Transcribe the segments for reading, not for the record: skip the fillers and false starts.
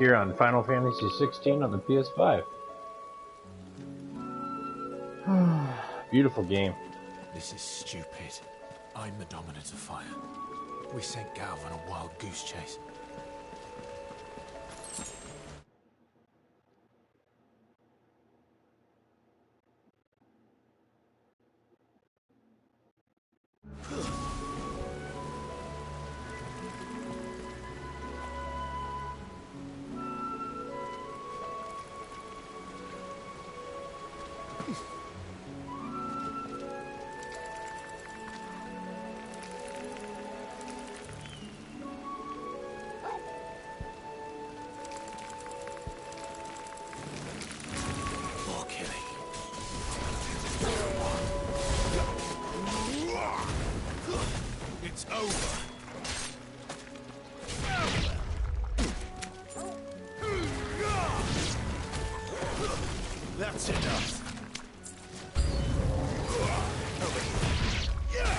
Here on Final Fantasy 16 on the PS5. Beautiful game. This is stupid. I'm the Dominant of Fire. We sent Galv on a wild goose chase. It's over. That's enough. Over here.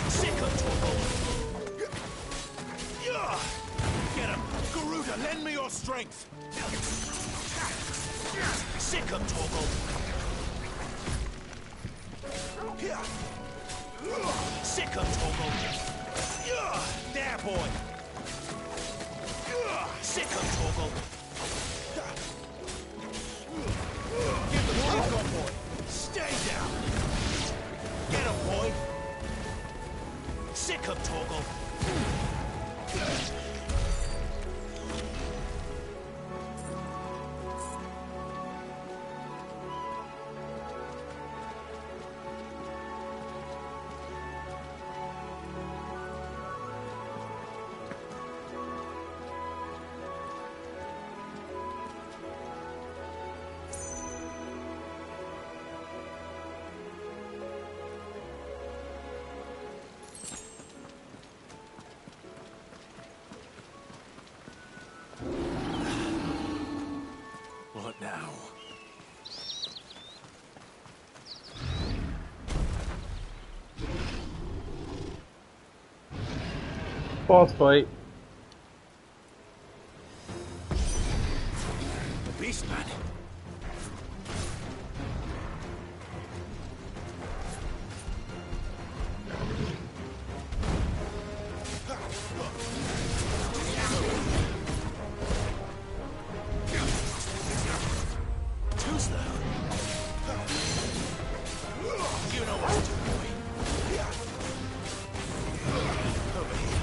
Sick of Torgal. Get him. Garuda, lend me your strength. Sick of Torgal. Sick of Torgal. There, boy. Sick of Torgal. Give the ball gun, boy. Stay down. Get him, boy. Sick of Torgal. What now? Boss fight. The beast man. Too slow. You know what to do, boy. Over here.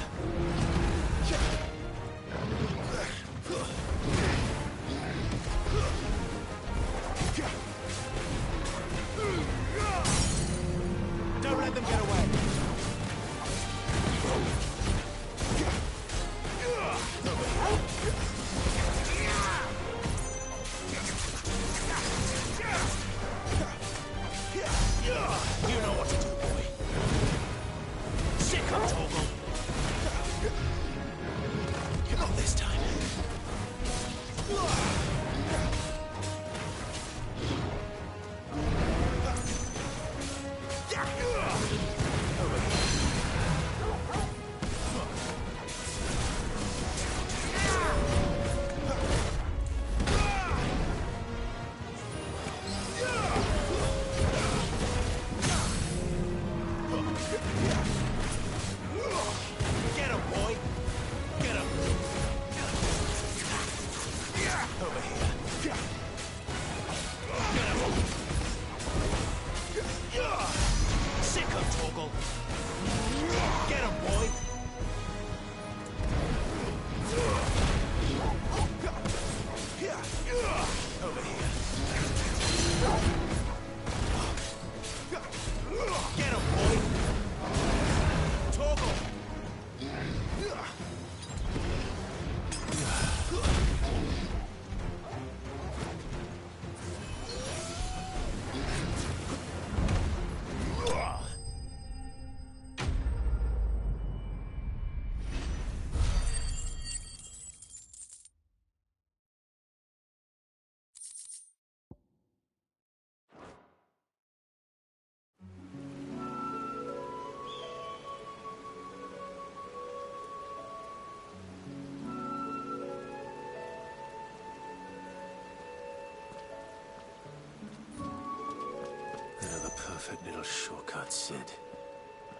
little shortcut, Sid.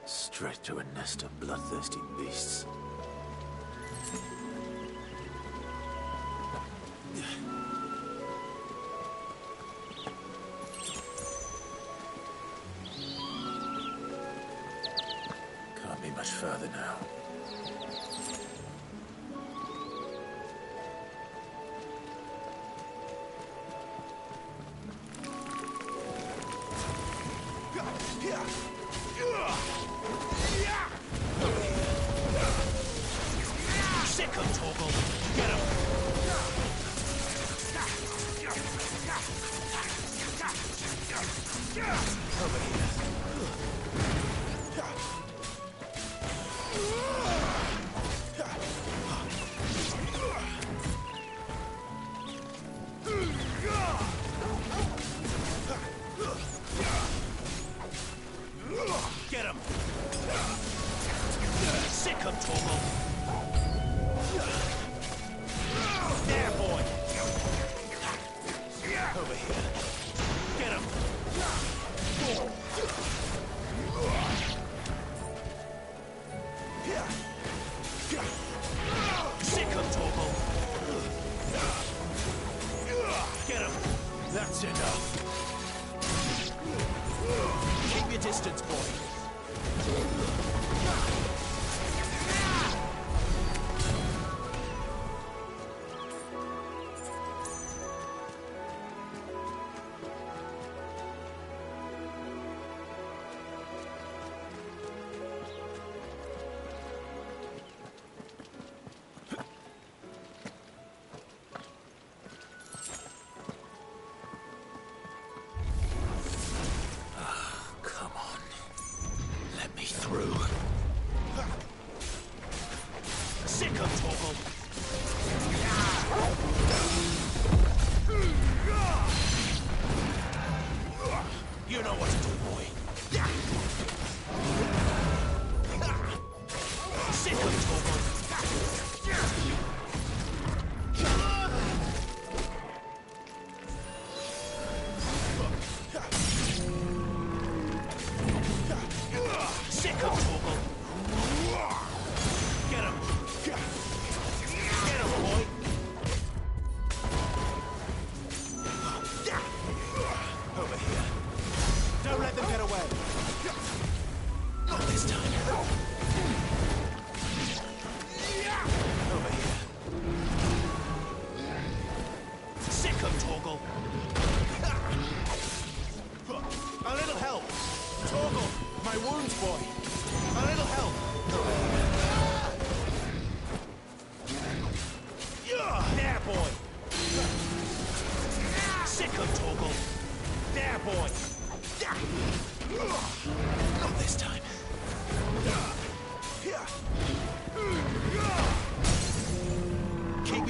Straight to a nest of bloodthirsty beasts. Can't be much further now. That's enough. Keep your distance, boy.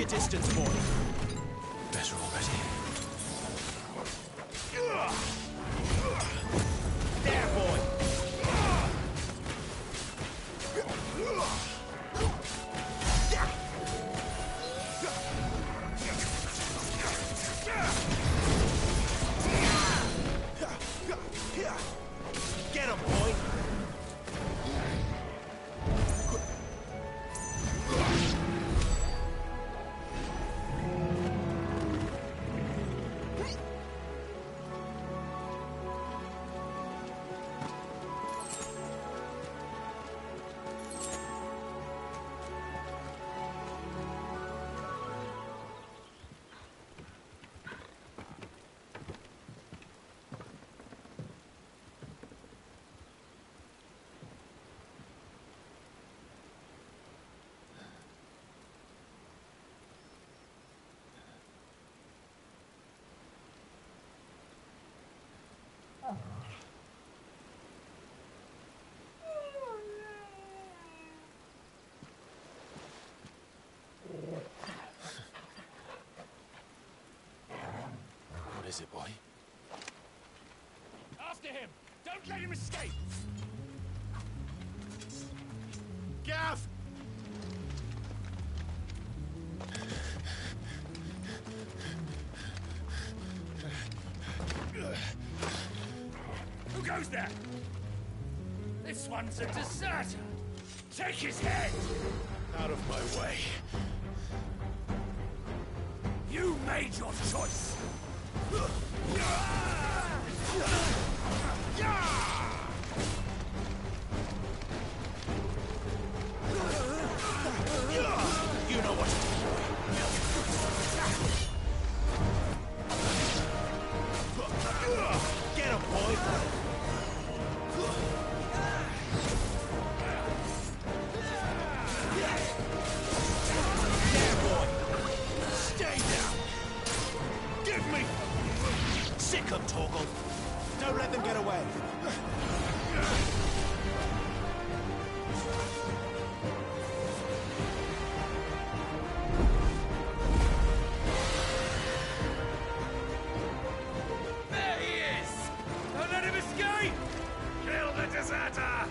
Distance, boy. Better already. There, boy. Get him, boy. What is it, boy? After him! Don't let him escape! Gav! Who goes goes there? This one's a deserter. Take his head! Out of my way. You made your choice! You know what to do. Get him, boy! There, boy! Stay down! Give me! Sick 'em, Torgal! Don't let them get away! There he is! Don't let him escape! Kill the deserter!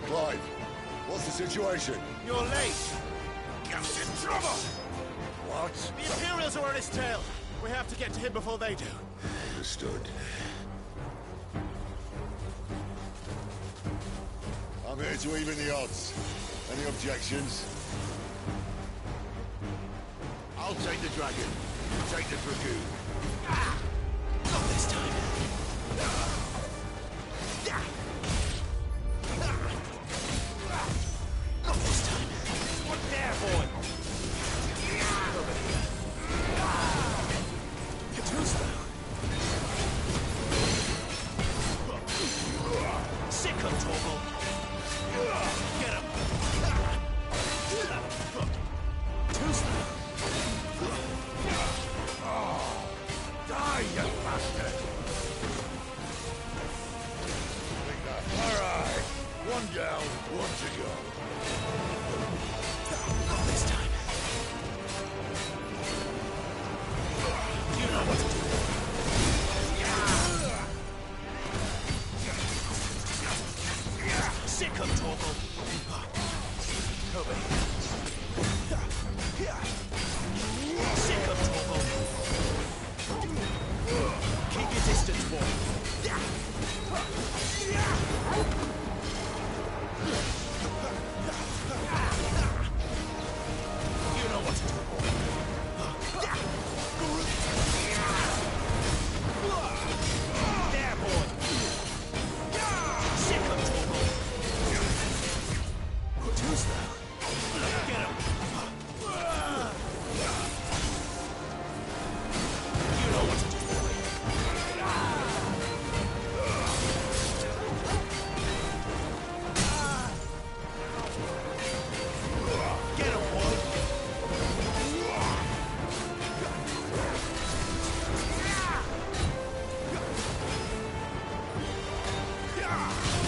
Clive, what's the situation? You're late! Gav's in trouble! What? The Imperials are on his tail! We have to get to him before they do. Understood. I'm here to even the odds. Any objections? I'll take the dragon. You take the dragoon. Not this time. Not this time. What there, boy? You're too slow. Sick 'em, Torgal. Get him. Too slow. Die, you bastard! All right. One down, one to go. Not this time. You know what to do. Sick 'em, Torgal. Over here. Sick 'em, Torgal. Keep your distance, boy. You know what to do, boy. There, boy. Sick 'em, Torgal. Too slow. Get him. You know what to do, boy. Get him, boy.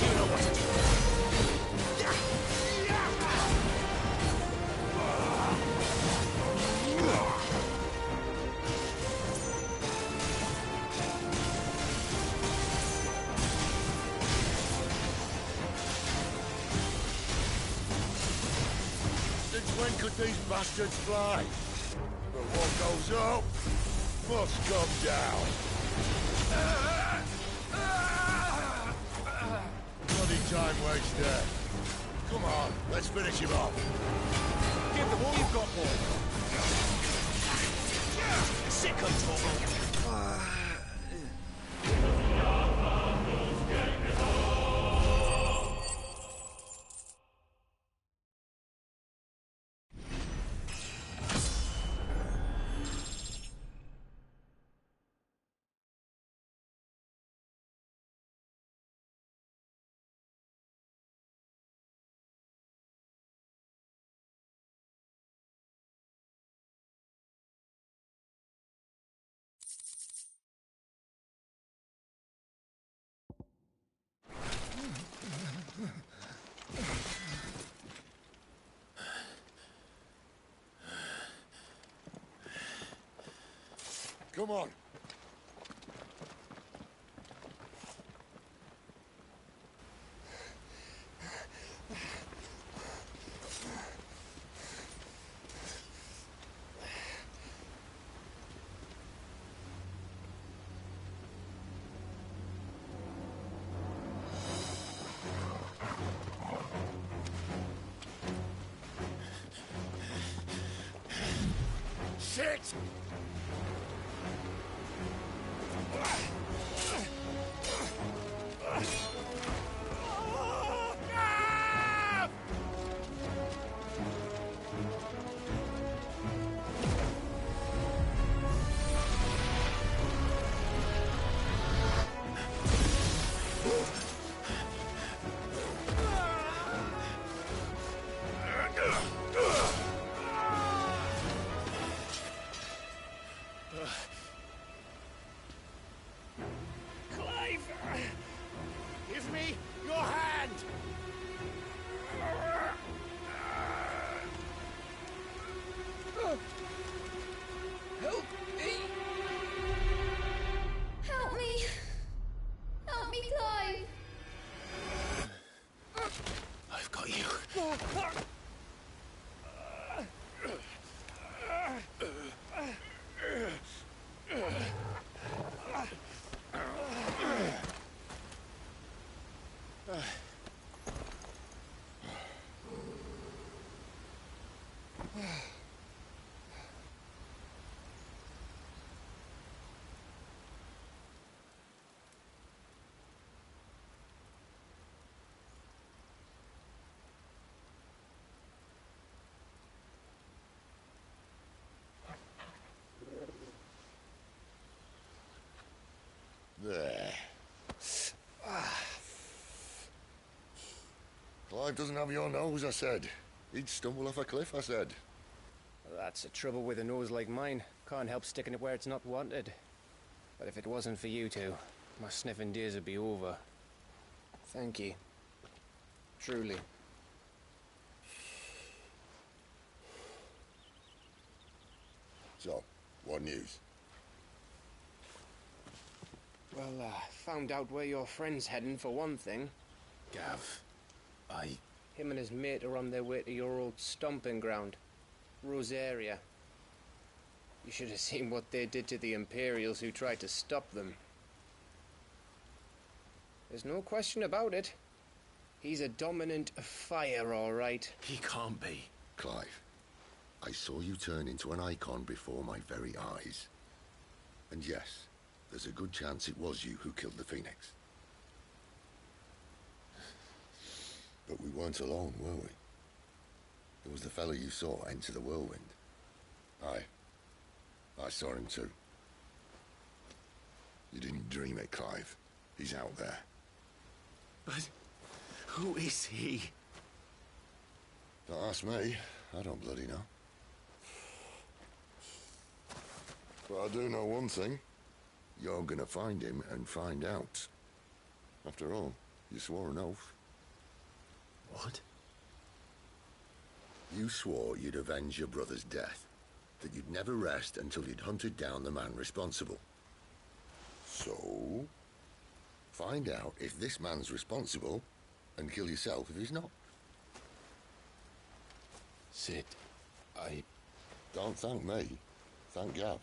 You know what to do. Since when could these bastards fly? But what goes up must come down. Bloody time waster. Come on, let's finish him off. Give them all you've got, boy. Sick 'em, Torgal. Come on. it! Give me your hand! Help me! Help me! Help me, Clive! I've got you. There. Clive doesn't have your nose, I said. He'd stumble off a cliff, I said. That's the trouble with a nose like mine. Can't help sticking it where it's not wanted. But if it wasn't for you two, my sniffing days would be over. Thank you. Truly. So, what news? Well, found out where your friend's heading for one thing. Gav, Him and his mate are on their way to your old stomping ground, Rosaria. You should have seen what they did to the Imperials who tried to stop them. There's no question about it. He's a dominant fire, all right. he can't be. Clive, I saw you turn into an icon before my very eyes. And yes, there's a good chance it was you who killed the Phoenix. But we weren't alone, were we? There was the fellow you saw enter the whirlwind. I saw him too. You didn't dream it, Clive. He's out there. But who is he? Don't ask me. I don't bloody know. But I do know one thing. You're gonna find him and find out. After all, you swore an oath. What? You swore you'd avenge your brother's death, that you'd never rest until you'd hunted down the man responsible. So, find out if this man's responsible, and kill yourself if he's not. Sid, Don't thank me. Thank Gav.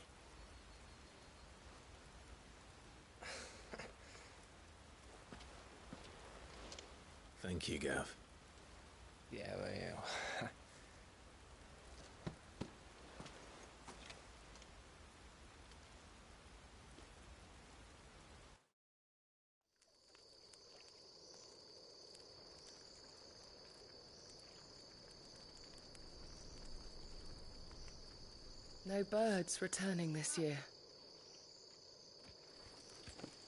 Thank you, Gav. Yeah, well, yeah. No birds returning this year.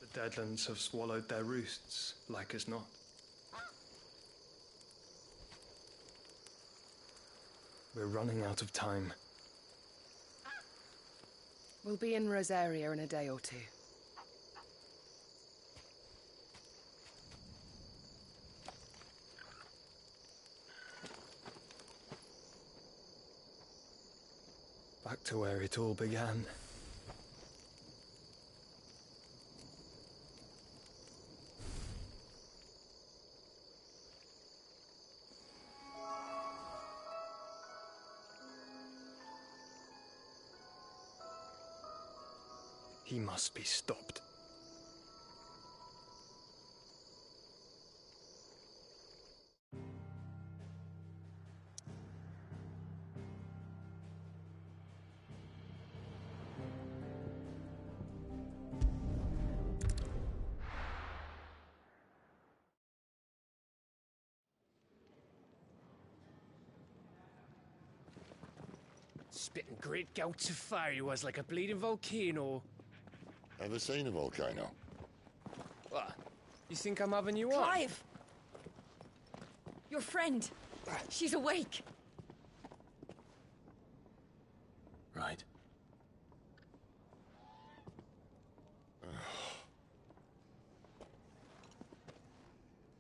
The Deadlands have swallowed their roosts, like as not. We're running out of time. We'll be in Rosaria in a day or two. Back to where it all began. He must be stopped. Spitting great gouts of fire he was, like a bleeding volcano. Ever seen a volcano? What? You think I'm having you on? Clive! Your friend. She's awake. Right.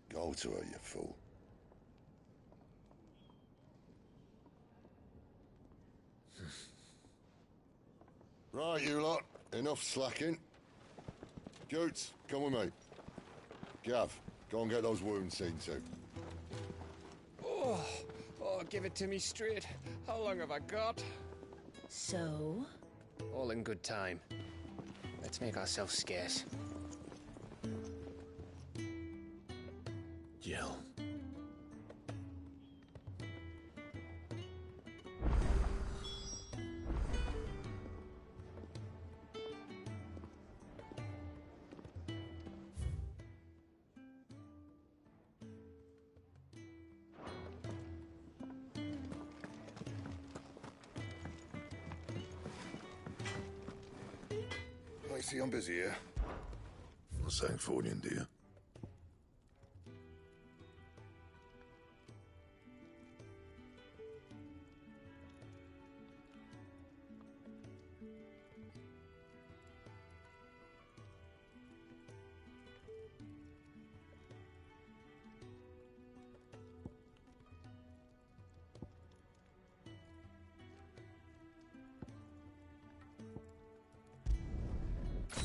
Go to her, you fool. Right, you lot. Enough slacking. Jutes, come with me. Gav, go and get those wounds seen to. Oh, give it to me straight. How long have I got? So? All in good time. Let's make ourselves scarce. Jill. I see I'm busy here. Not saying Fordian, do you?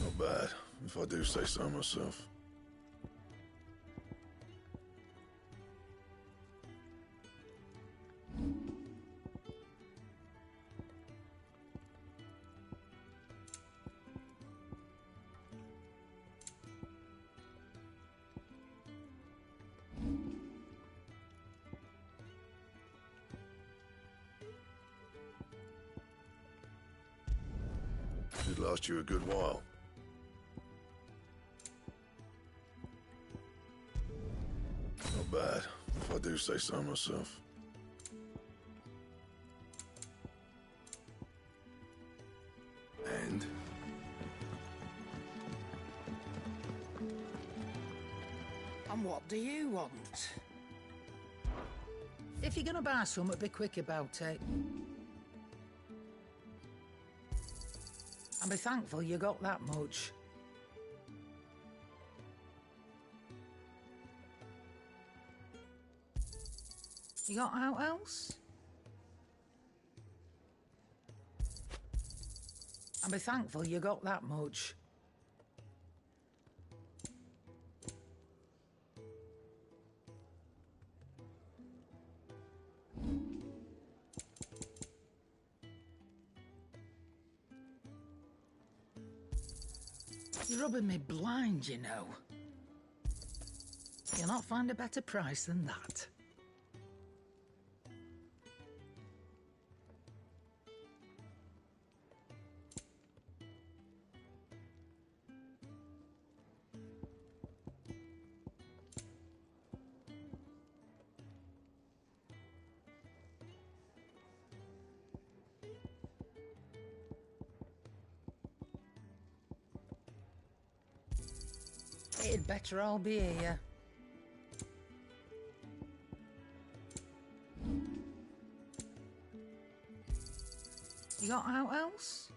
Not bad, if I do say so myself. Should last you a good while. Not bad, if I do say so myself. And? And what do you want? If you're gonna buy something, be quick about it. And be thankful you got that much. You got out else? And be thankful you got that much. You're rubbing me blind, you know. You'll not find a better price than that. It'd better all be here. You got out else?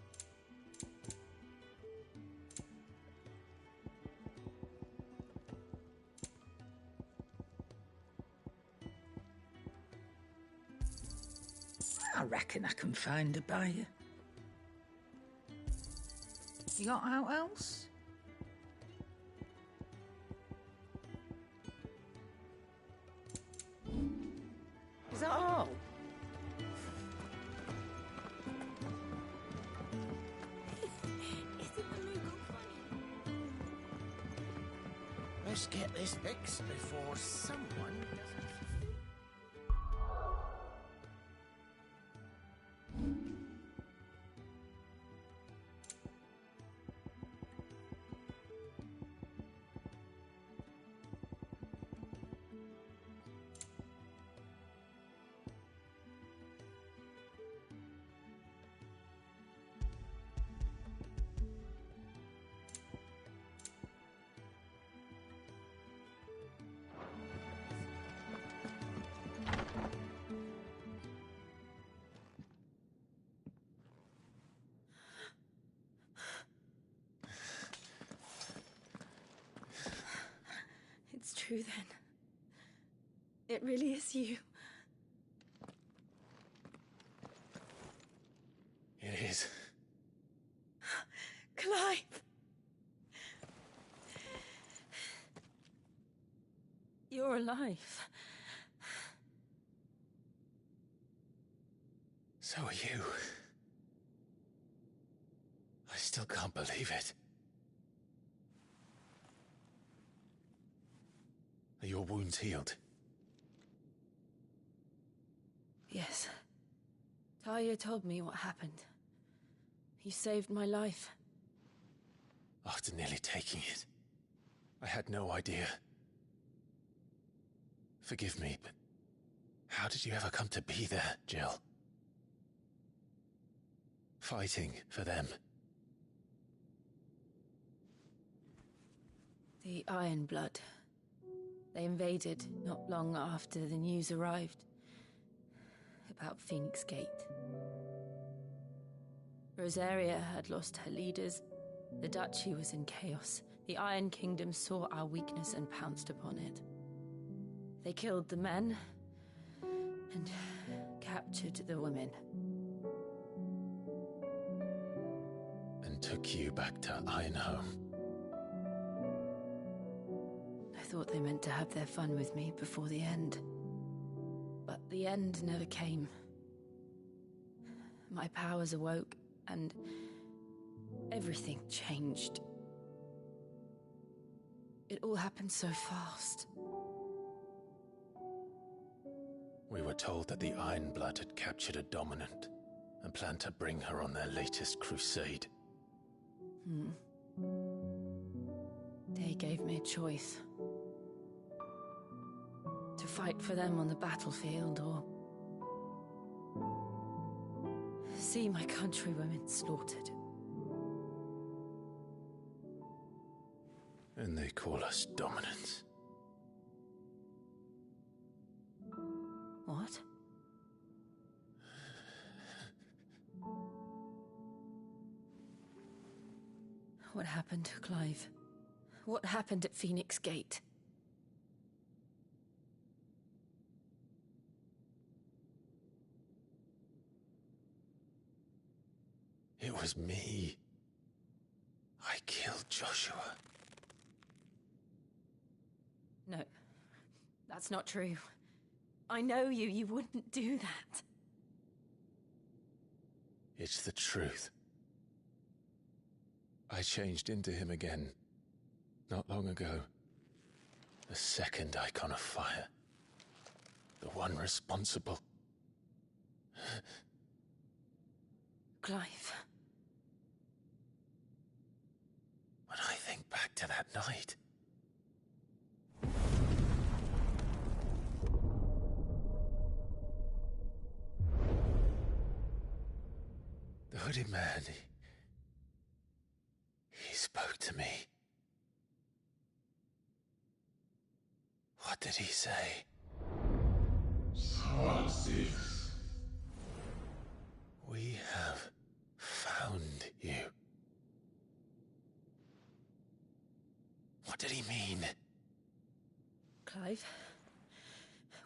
I reckon I can find a buyer. You got out else? Is that all? Let's get this fixed before someone doesn't. true then. It really is you. It is. Clive! You're alive. So are you. I still can't believe it. Are your wounds healed? Yes. Talia told me what happened. You saved my life. After nearly taking it, I had no idea. Forgive me, but how did you ever come to be there, Jill? Fighting for them. The Iron Blood. They invaded not long after the news arrived about Phoenix Gate. Rosaria had lost her leaders. The Duchy was in chaos. The Iron Kingdom saw our weakness and pounced upon it. They killed the men and captured the women. And took you back to Ironhome. I thought they meant to have their fun with me before the end. But the end never came. My powers awoke, and everything changed. It all happened so fast. We were told that the Iron Blood had captured a dominant and planned to bring her on their latest crusade. They gave me a choice. To fight for them on the battlefield, or see my countrywomen slaughtered. And they call us dominants. What? What happened, Clive? What happened at Phoenix Gate? It was me. I killed Joshua. No, that's not true. I know you. You wouldn't do that. It's the truth. I changed into him again, not long ago. The second icon of fire. The one responsible. Clive. When I think back to that night... The hooded man, he spoke to me. What did he say? Six. We have found you. What did he mean? Clive,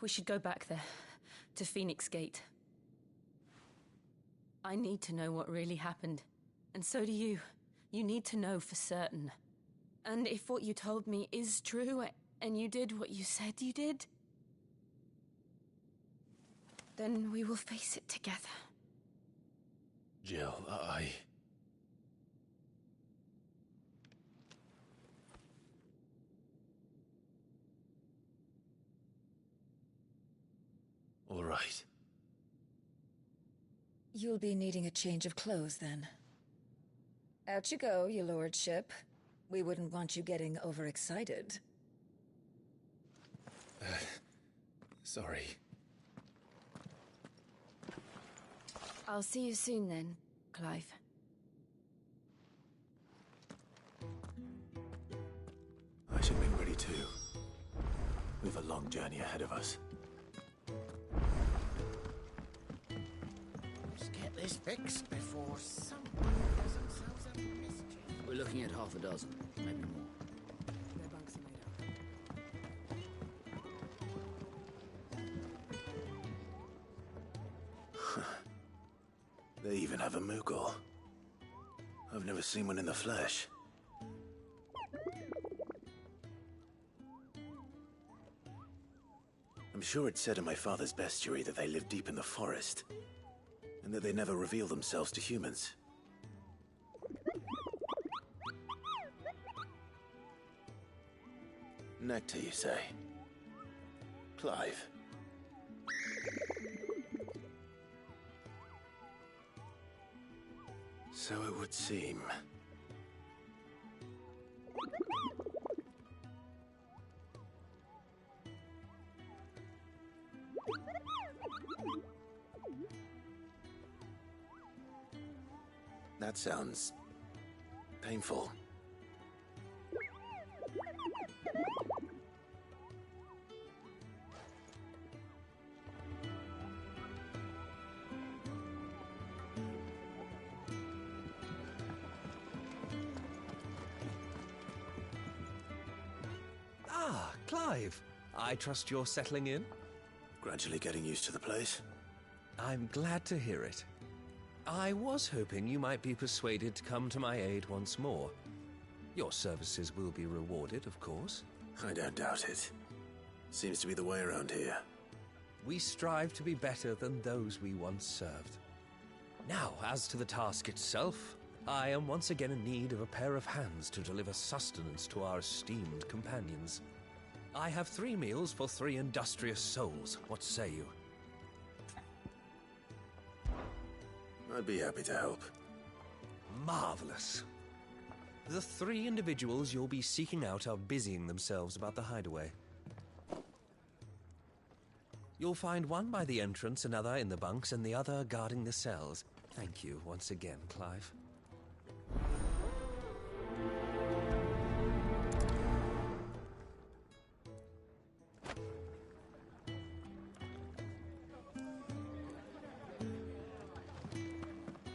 we should go back there, to Phoenix Gate. I need to know what really happened. And so do you. You need to know for certain. And if what you told me is true, and you did what you said you did, then we will face it together. Jill, All right. You'll be needing a change of clothes, then. Out you go, your lordship. We wouldn't want you getting overexcited. Sorry. I'll see you soon then, Clive. I should be ready too. We've a long journey ahead of us. Let's get this fixed before someone does themselves a mischief. We're looking at half a dozen, maybe more. Their bunks are made up. of a Moogle. I've never seen one in the flesh. I'm sure it said in my father's bestiary that they live deep in the forest, and that they never reveal themselves to humans. Nectar, you say? Clive. So it would seem. That sounds painful. Ah, Clive. I trust you're settling in? Gradually getting used to the place. I'm glad to hear it. I was hoping you might be persuaded to come to my aid once more. Your services will be rewarded, of course. I don't doubt it. Seems to be the way around here. We strive to be better than those we once served. Now, as to the task itself, I am once again in need of a pair of hands to deliver sustenance to our esteemed companions. I have 3 meals for 3 industrious souls. What say you? I'd be happy to help. Marvelous. The 3 individuals you'll be seeking out are busying themselves about the hideaway. You'll find one by the entrance, another in the bunks, and the other guarding the cells. Thank you once again, Clive.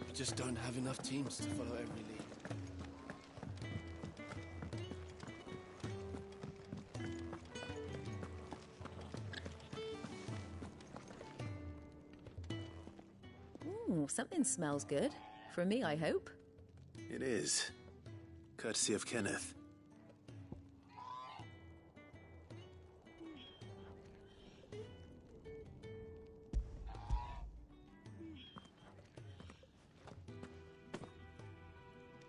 We just don't have enough teams to follow every lead. Ooh, something smells good. For me, I hope. It is. Courtesy of Kenneth.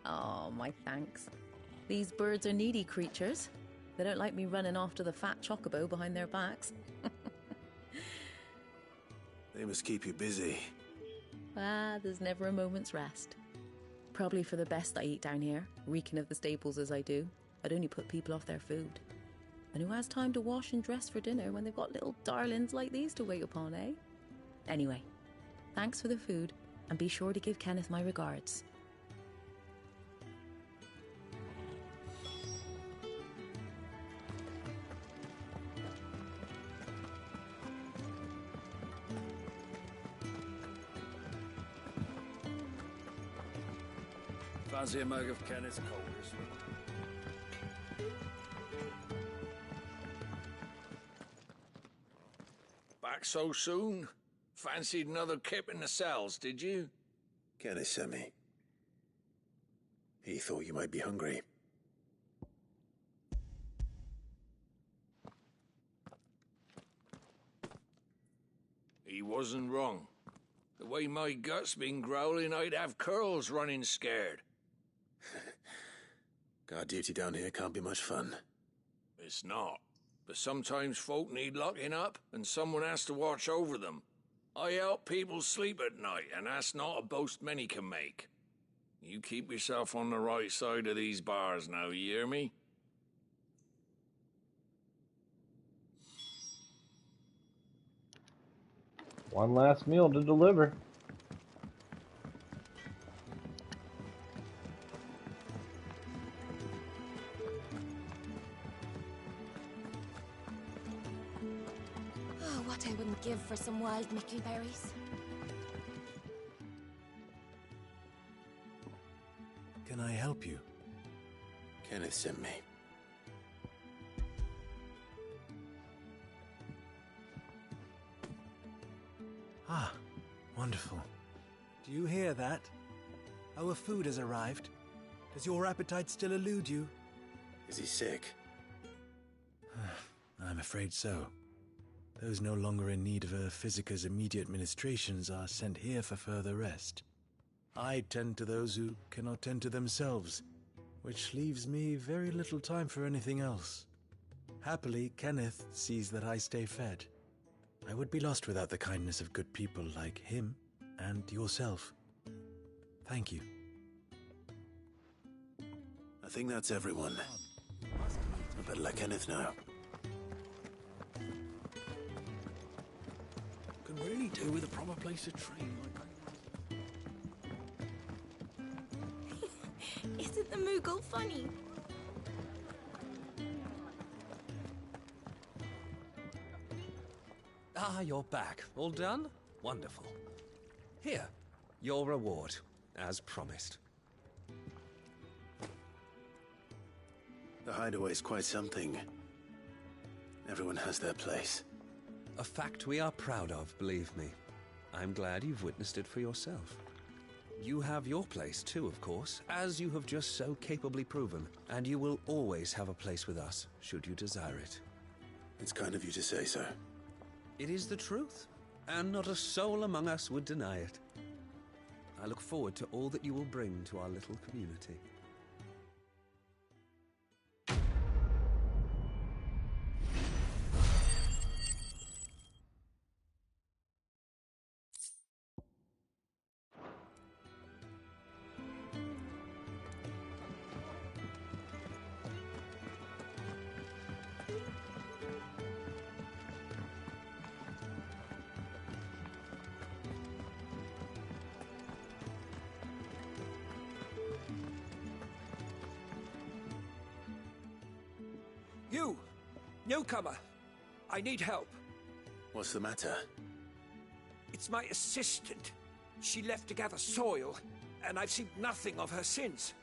Oh, my thanks. These birds are needy creatures. They don't like me running after the fat chocobo behind their backs. They must keep you busy. Ah, there's never a moment's rest. Probably for the best I eat down here, reeking of the staples as I do. I'd only put people off their food. And who has time to wash and dress for dinner when they've got little darlings like these to wait upon, eh? Anyway, thanks for the food, and be sure to give Kenneth my regards. Fancy a mug of Kenneth's Colders? Back so soon? Fancied another kip in the cells, did you? Kenneth sent me. He thought you might be hungry. He wasn't wrong. The way my gut's been growling, I'd have curls running scared. Guard duty down here can't be much fun. It's not. But sometimes folk need locking up, and someone has to watch over them. I help people sleep at night, and that's not a boast many can make. You keep yourself on the right side of these bars now, you hear me? One last meal to deliver. Oh, what I wouldn't give for some wild mickleberries. Can I help you? Kenneth sent me. Ah, wonderful. Do you hear that? our food has arrived. Does your appetite still elude you? Is he sick? I'm afraid so. Those no longer in need of Physica's immediate ministrations are sent here for further rest. I tend to those who cannot tend to themselves, which leaves me very little time for anything else. Happily, Kenneth sees that I stay fed. I would be lost without the kindness of good people like him and yourself. Thank you. I think that's everyone. I better let Kenneth know. Could really do with a proper place to train. Isn't the Moogle funny? Ah, you're back. All done? Wonderful. Here, your reward, as promised. The hideaway's quite something. Everyone has their place. A fact we are proud of, believe me. I'm glad you've witnessed it for yourself. You have your place too, of course, as you have just so capably proven, and you will always have a place with us, should you desire it. It's kind of you to say so. It is the truth, and not a soul among us would deny it. I look forward to all that you will bring to our little community. You! Newcomer! I need help. What's the matter? It's my assistant. She left to gather soil, and I've seen nothing of her since.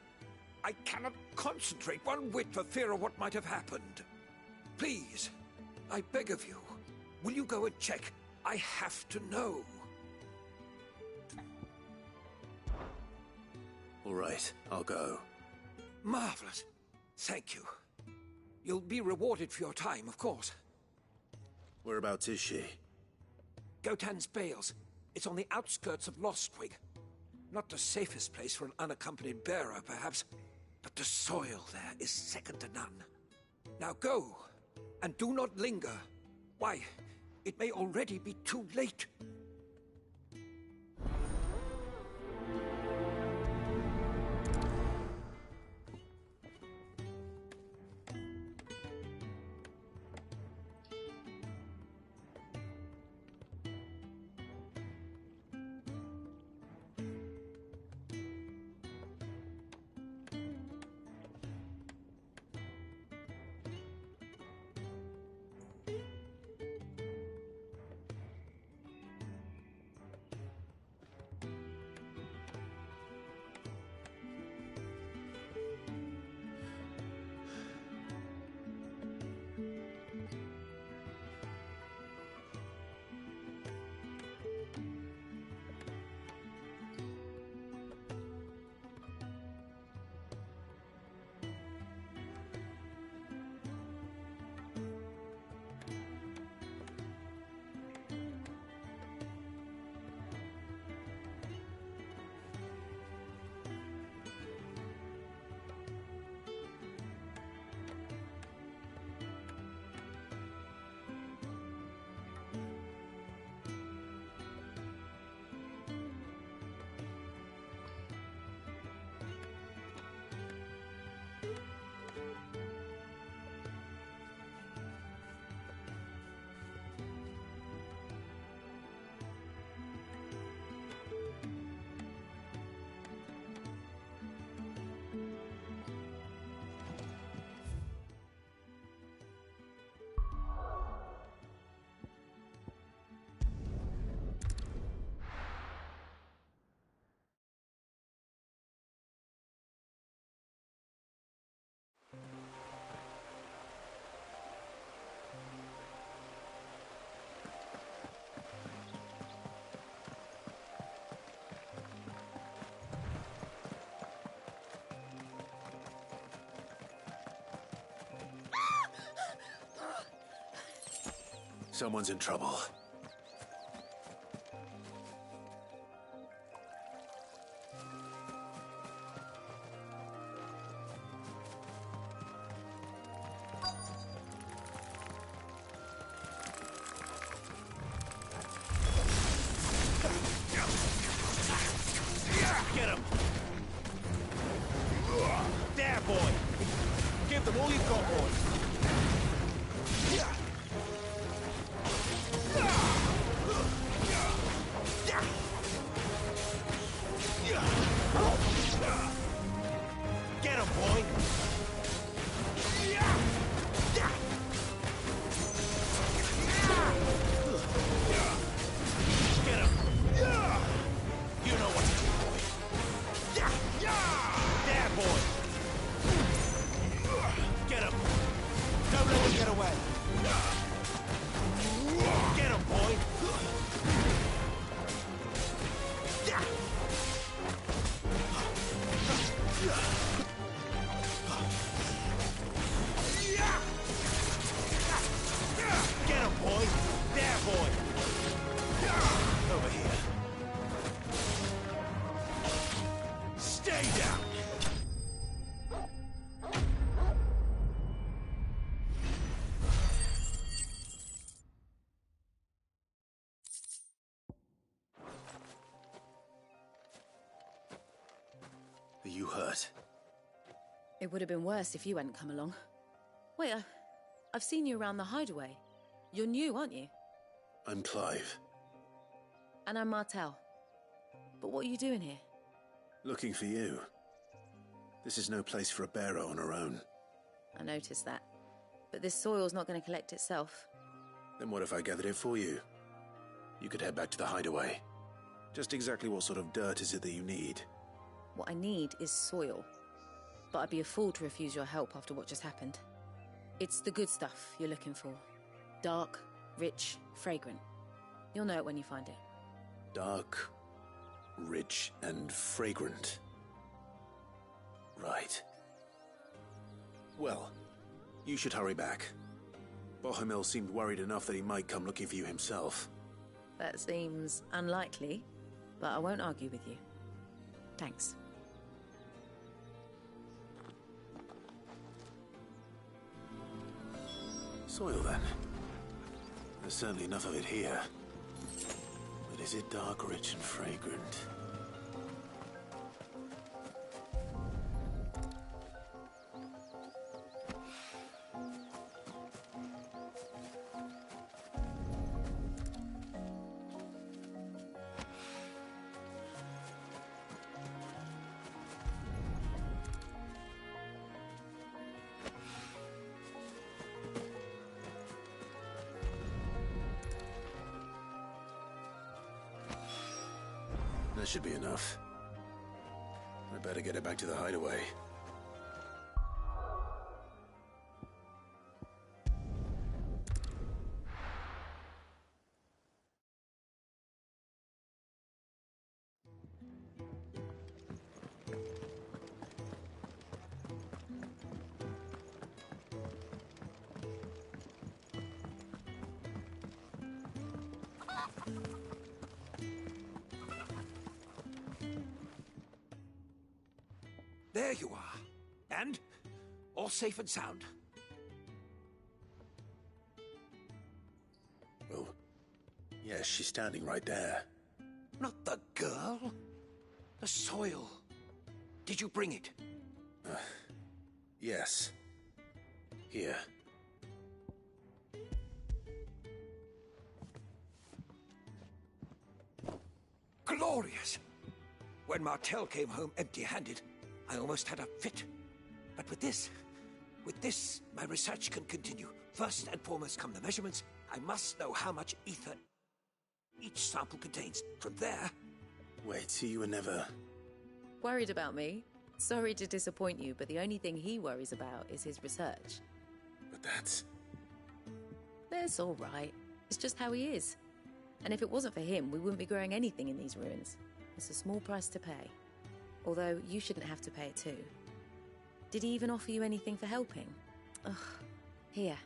I cannot concentrate one whit for fear of what might have happened. Please, I beg of you, will you go and check? I have to know. All right, I'll go. Marvelous. Thank you. You'll be rewarded for your time, of course. Whereabouts is she? Gotan's Bales. It's on the outskirts of Lostwig. Not the safest place for an unaccompanied bearer, perhaps, but the soil there is second to none. Now go, and do not linger. Why, it may already be too late. Someone's in trouble. Get him! There, boy! Give them all you've got, boy! Get him, boy! Get him! You know what to do, boy. There, boy! Get him! Don't let him get away! Get him, boy! Get him, boy! There, boy! Over here. Stay down! Are you hurt? It would have been worse if you hadn't come along. Wait, I've seen you around the hideaway. You're new, aren't you? I'm Clive. And I'm Martel. But what are you doing here? Looking for you. This is no place for a bearer on her own. I noticed that. But this soil's not going to collect itself. Then what if I gathered it for you? You could head back to the hideaway. Just exactly what sort of dirt is it that you need? What I need is soil. But I'd be a fool to refuse your help after what just happened. It's the good stuff you're looking for. Dark, rich, fragrant. You'll know it when you find it. Dark, rich, and fragrant. Right. Well, you should hurry back. Bohemil seemed worried enough that he might come looking for you himself. That seems unlikely, but I won't argue with you. Thanks. Soil, then. There's certainly enough of it here. But is it dark, rich, and fragrant? That should be enough. I better get it back to the hideaway. There you are. And all safe and sound. Well, yes, she's standing right there. Not the girl. The soil. Did you bring it? Yes. Here. Glorious! When Martel came home empty-handed, I almost had a fit. But with this, my research can continue. First and foremost come the measurements. I must know how much ether each sample contains. From there... Wait, so you were never... Worried about me? Sorry to disappoint you, but the only thing he worries about is his research. But that's... That's all right. It's just how he is. And if it wasn't for him, we wouldn't be growing anything in these ruins. It's a small price to pay. Although, you shouldn't have to pay it too. Did he even offer you anything for helping? Ugh. Here.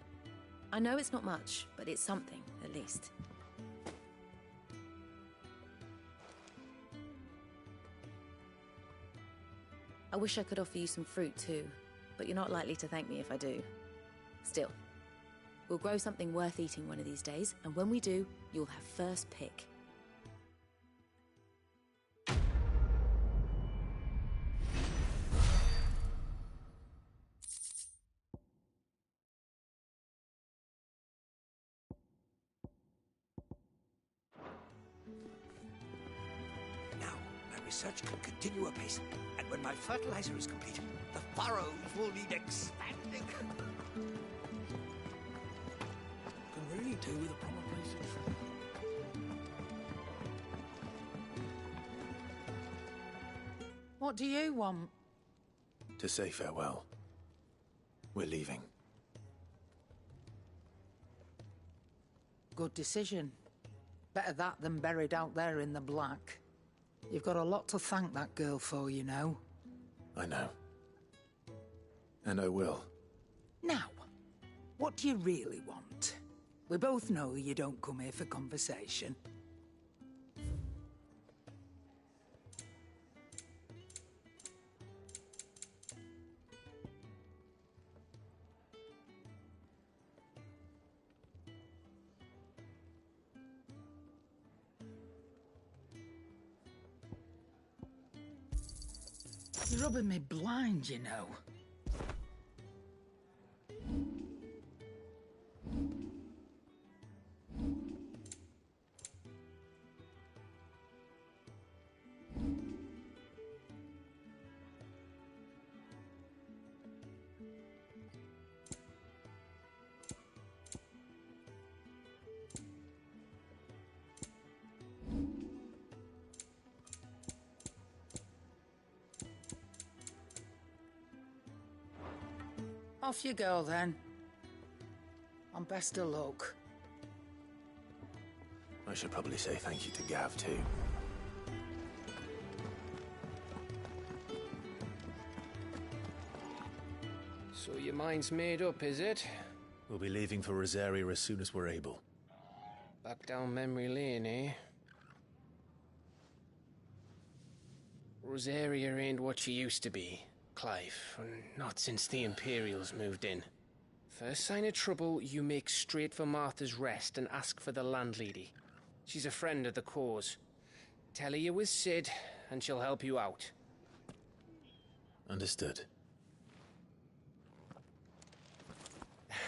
I know it's not much, but it's something, at least. I wish I could offer you some fruit too, but you're not likely to thank me if I do. Still, we'll grow something worth eating one of these days, and when we do, you'll have first pick. Now, my research can continue apace, and when my fertilizer is complete, the furrows will need expanding. Can really do with a proper place of travel. What do you want? To say farewell. We're leaving. Good decision. Better that than buried out there in the black. You've got a lot to thank that girl for, you know. I know. And I will. Now, what do you really want? We both know you don't come here for conversation. You're rubbing me blind, you know. Off you go, then. And best of luck. I should probably say thank you to Gav, too. So your mind's made up, is it? We'll be leaving for Rosaria as soon as we're able. Back down memory lane, eh? Rosaria ain't what she used to be, Clive. Not since the Imperials moved in. First sign of trouble, you make straight for Martha's Rest and ask for the landlady. She's a friend of the cause. Tell her you're with Sid, and she'll help you out. Understood.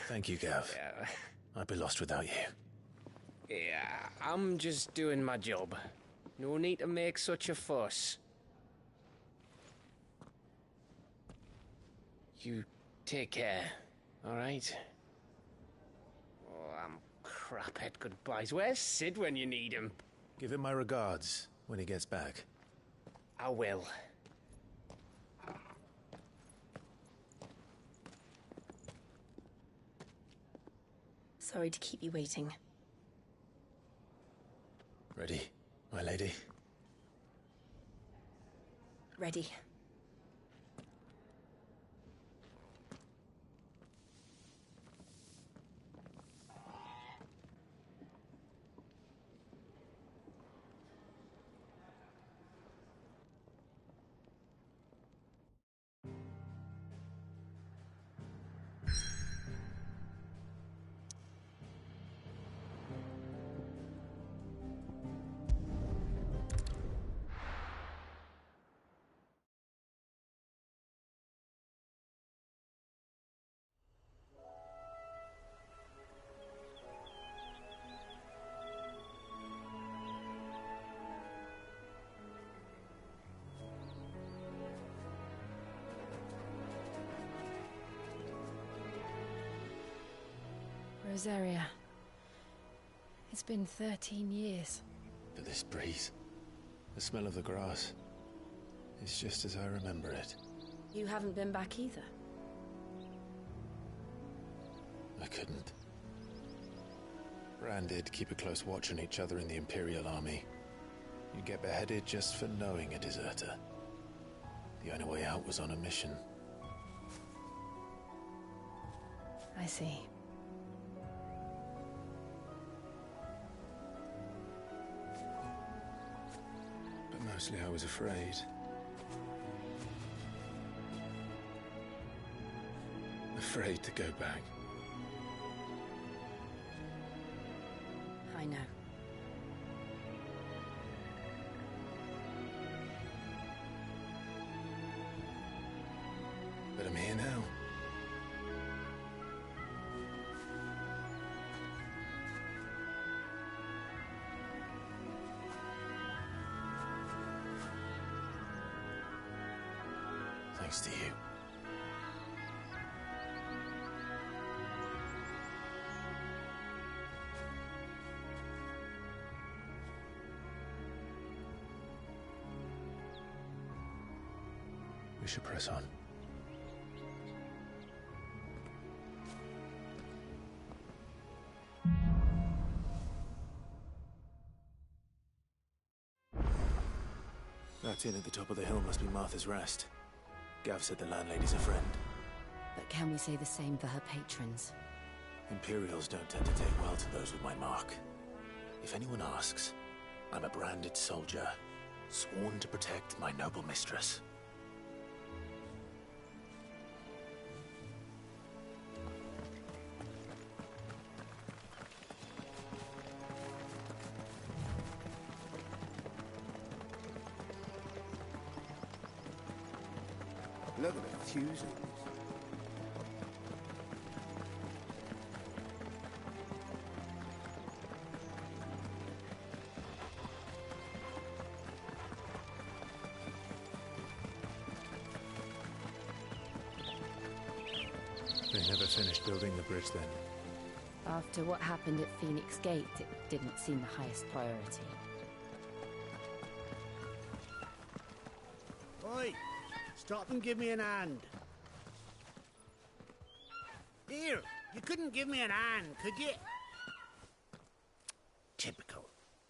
Thank you, Gav. Yeah. I'd be lost without you. Yeah, I'm just doing my job. No need to make such a fuss. You take care, all right? Oh, I'm crap at goodbyes. Where's Sid when you need him? Give him my regards when he gets back. I will. Sorry to keep you waiting. Ready, my lady? Ready. Rosaria. It's been 13 years. But this breeze, the smell of the grass, it's just as I remember it. You haven't been back either. I couldn't. Bran did keep a close watch on each other in the Imperial Army. You get beheaded just for knowing a deserter. The only way out was on a mission. I see. Mostly I was afraid. Afraid to go back. I know. But I'm here now. Thanks to you. We should press on. That inn at the top of the hill must be Martha's Rest. Gav said the landlady's a friend. But can we say the same for her patrons? Imperials don't tend to take well to those with my mark. If anyone asks, I'm a branded soldier, sworn to protect my noble mistress. Look at the fusings. They never finished building the bridge then. After what happened at Phoenix Gate, it didn't seem the highest priority. Oi! Stop and give me an hand. Here, you couldn't give me an hand, could you? Typical.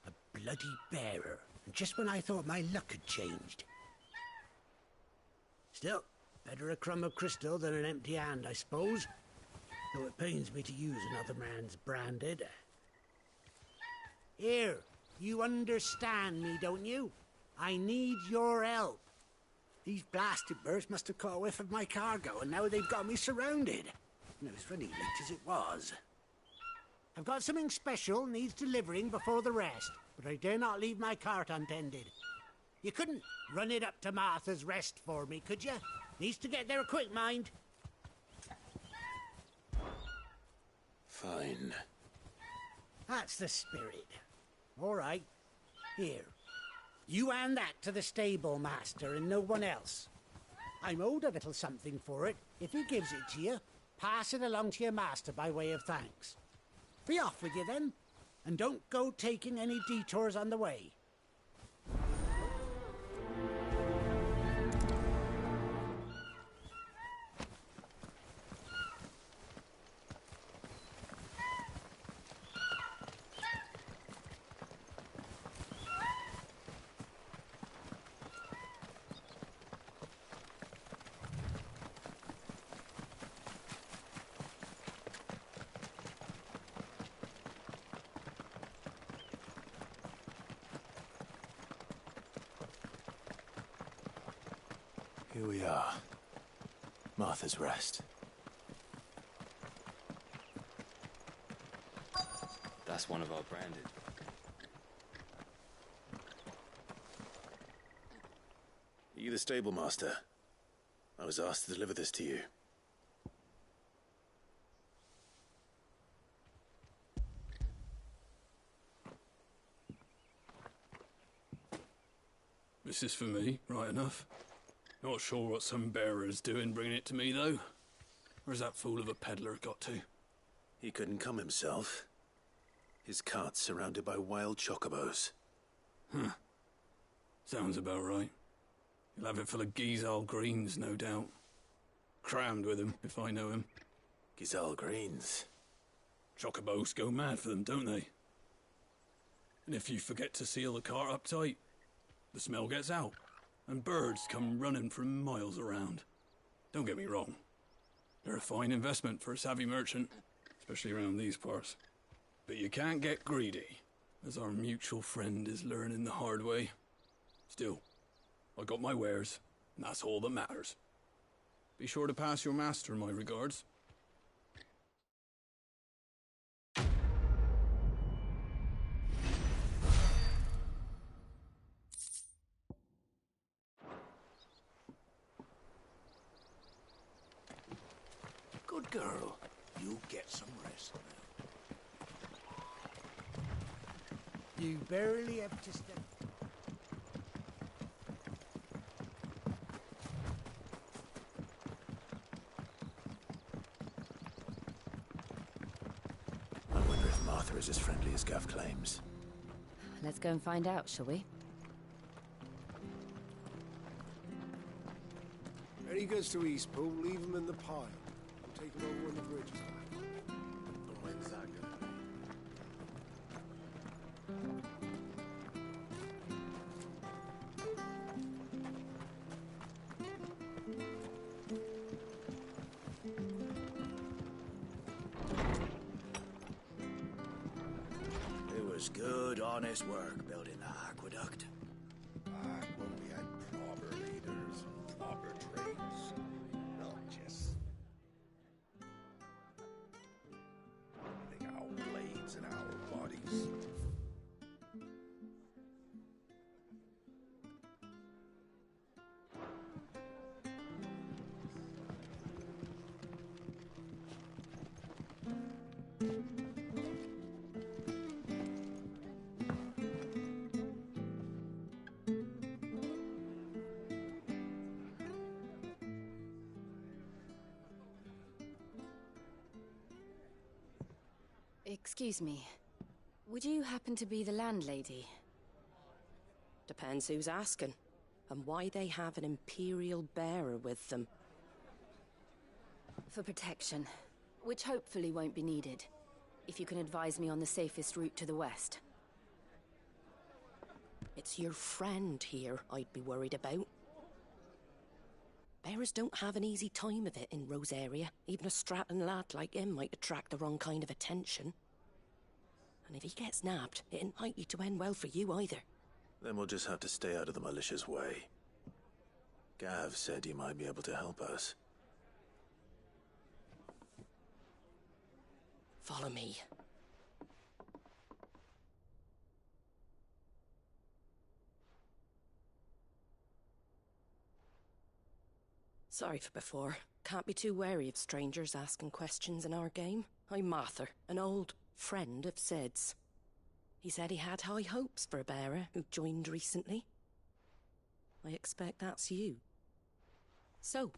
A bloody bearer. And just when I thought my luck had changed. Still, better a crumb of crystal than an empty hand, I suppose. Though it pains me to use another man's branded. Here, you understand me, don't you? I need your help. These blasted birds must have caught a whiff of my cargo, and now they've got me surrounded. And it was funny late as it was. I've got something special needs delivering before the rest, but I dare not leave my cart untended. You couldn't run it up to Martha's Rest for me, could you? Needs to get there quick, mind. Fine. That's the spirit. All right. Here. You hand that to the stable master and no one else. I'm owed a little something for it. If he gives it to you, pass it along to your master by way of thanks. Be off with you then, and don't go taking any detours on the way. Here we are. Martha's Rest. That's one of our branded. Are you the stable master? I was asked to deliver this to you. This is for me, right enough. Not sure what some bearer's doing bringing it to me, though. Where's that fool of a peddler got to? He couldn't come himself. His cart's surrounded by wild chocobos. Huh. Sounds about right. He'll have it full of Gizal greens, no doubt. Crammed with him, if I know him. Gizal greens? Chocobos go mad for them, don't they? And if you forget to seal the cart up tight, the smell gets out, and birds come running from miles around. Don't get me wrong. They're a fine investment for a savvy merchant, especially around these parts. But you can't get greedy, as our mutual friend is learning the hard way. Still, I got my wares, and that's all that matters. Be sure to pass your master my regards. Good girl. You get some rest now. You barely have to step. I wonder if Martha is as friendly as Gav claims. Let's go and find out, shall we? Any goods to Eastpool, leave them in the pile. We'll take them over when the bridge is back. When's that gonna be? It was good, honest work building the aqueduct. Back when we had proper leaders and proper trades. Not just putting our blades in our bodies. Excuse me. Would you happen to be the landlady? Depends who's asking, and why they have an Imperial bearer with them. For protection, which hopefully won't be needed. If you can advise me on the safest route to the west. It's your friend here I'd be worried about. Bearers don't have an easy time of it in Rosaria. Even a Stratton lad like him might attract the wrong kind of attention. And if he gets nabbed, it ain't likely to end well for you either. Then we'll just have to stay out of the malicious way. Gav said he might be able to help us. Follow me. Sorry for before. Can't be too wary of strangers asking questions in our game. I'm Martha, an old friend of Sid's. He said he had high hopes for a bearer who joined recently. I expect that's you. So,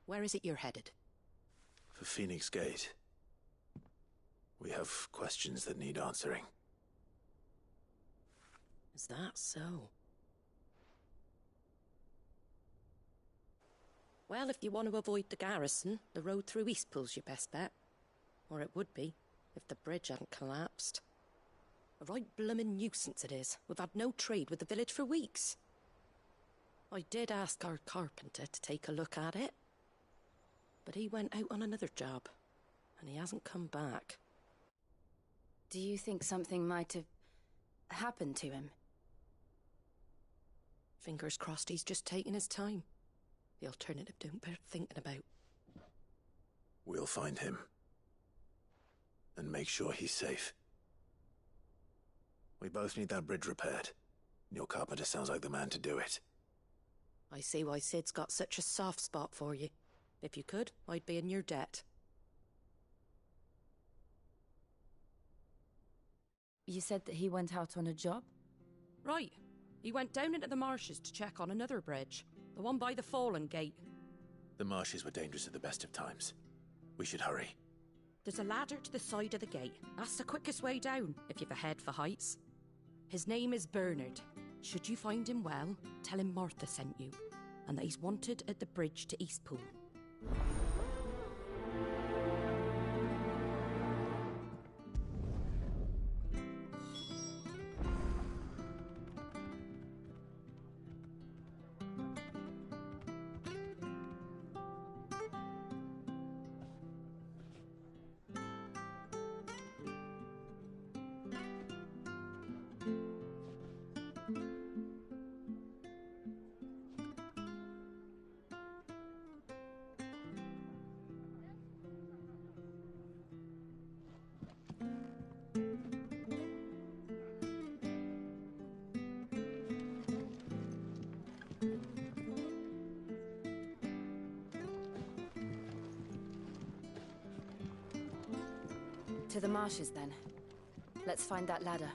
where is it you're headed? For Phoenix Gate. We have questions that need answering. Is that so? Well, if you want to avoid the garrison, the road through Eastpool's your best bet. Or it would be, if the bridge hadn't collapsed. A right bloomin' nuisance it is. We've had no trade with the village for weeks. I did ask our carpenter to take a look at it. But he went out on another job, and he hasn't come back. Do you think something might have happened to him? Fingers crossed he's just taking his time. The alternative don't bear thinking about. We'll find him. And make sure he's safe. We both need that bridge repaired. Your carpenter sounds like the man to do it. I see why Sid's got such a soft spot for you. If you could, I'd be in your debt. You said that he went out on a job? Right. He went down into the marshes to check on another bridge. The one by the Fallen Gate. The marshes were dangerous at the best of times. We should hurry. There's a ladder to the side of the gate. That's the quickest way down, if you've a head for heights. His name is Bernard. Should you find him well, tell him Martha sent you, and that he's wanted at the bridge to Eastpool. To the marshes, then. Let's find that ladder.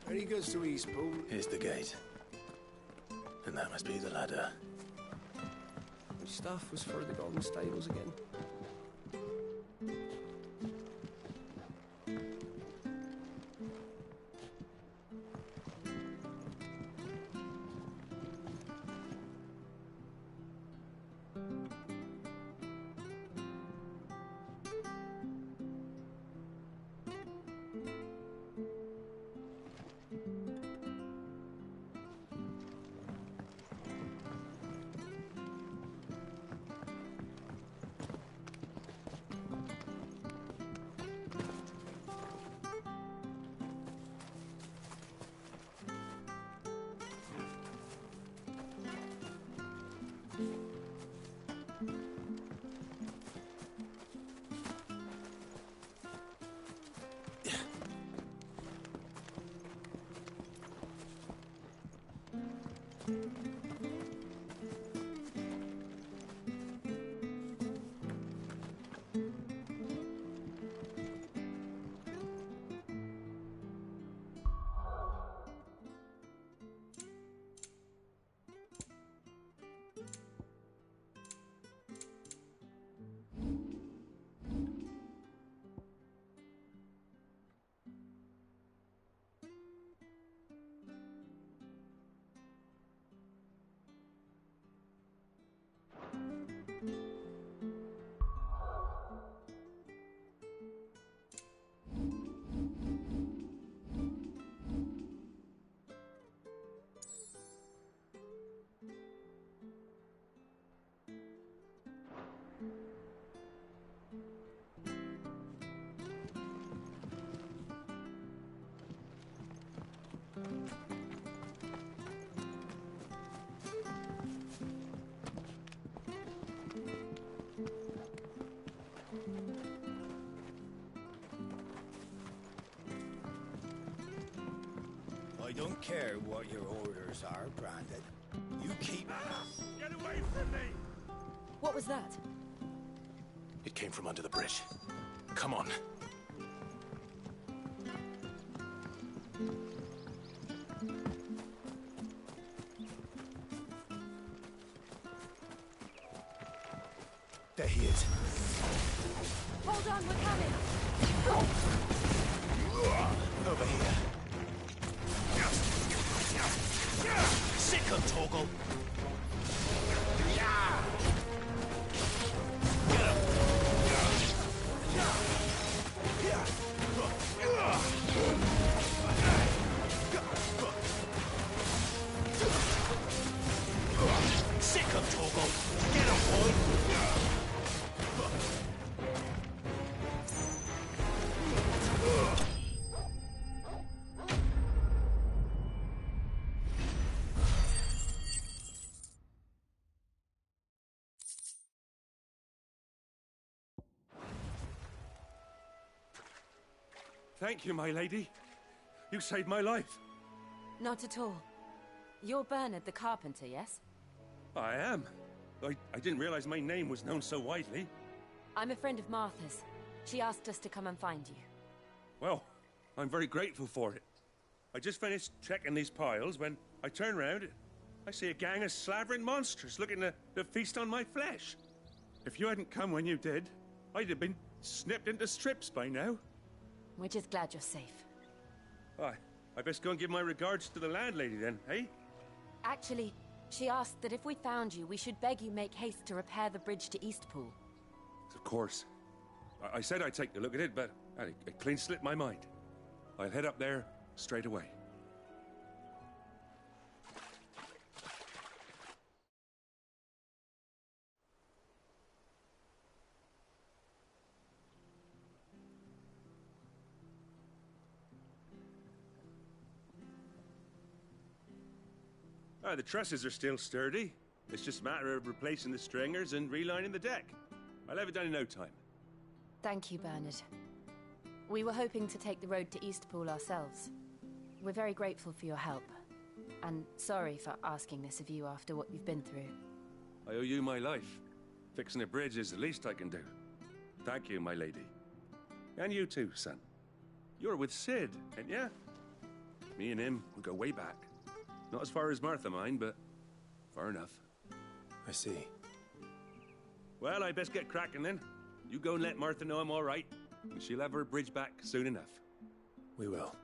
He goes to Eastpool. Here's the gate. And that must be the ladder. Which staff was for the Golden Stables again? I don't care what your orders are, Brandon. You keep... Get away from me! What was that? It came from under the bridge. Come on. There he is. Hold on, we're coming! Over here. Sick him, Torgal! Get him! Thank you, my lady. You saved my life. Not at all. You're Bernard the carpenter, yes? I am. I didn't realize my name was known so widely. I'm a friend of Martha's. She asked us to come and find you. Well, I'm very grateful for it. I just finished checking these piles when I turn around. I see a gang of slavering monsters looking to feast on my flesh. If you hadn't come when you did, I'd have been snipped into strips by now. We're just glad you're safe. I best go and give my regards to the landlady then, eh? Actually, she asked that if we found you, we should beg you make haste to repair the bridge to Eastpool. Of course. I said I'd take a look at it, but it clean slipped my mind. I'll head up there straight away. The trusses are still sturdy. It's just a matter of replacing the stringers and relining the deck. I'll have it done in no time. Thank you, Bernard. We were hoping to take the road to Eastpool ourselves. We're very grateful for your help. And sorry for asking this of you after what you've been through. I owe you my life. Fixing a bridge is the least I can do. Thank you, my lady. And you too, son. You're with Sid, ain't ya? Me and him, we go way back. Not as far as Martha, mind, but far enough. I see. Well, I best get cracking then. You go and let Martha know I'm all right, and she'll have her bridge back soon enough. We will.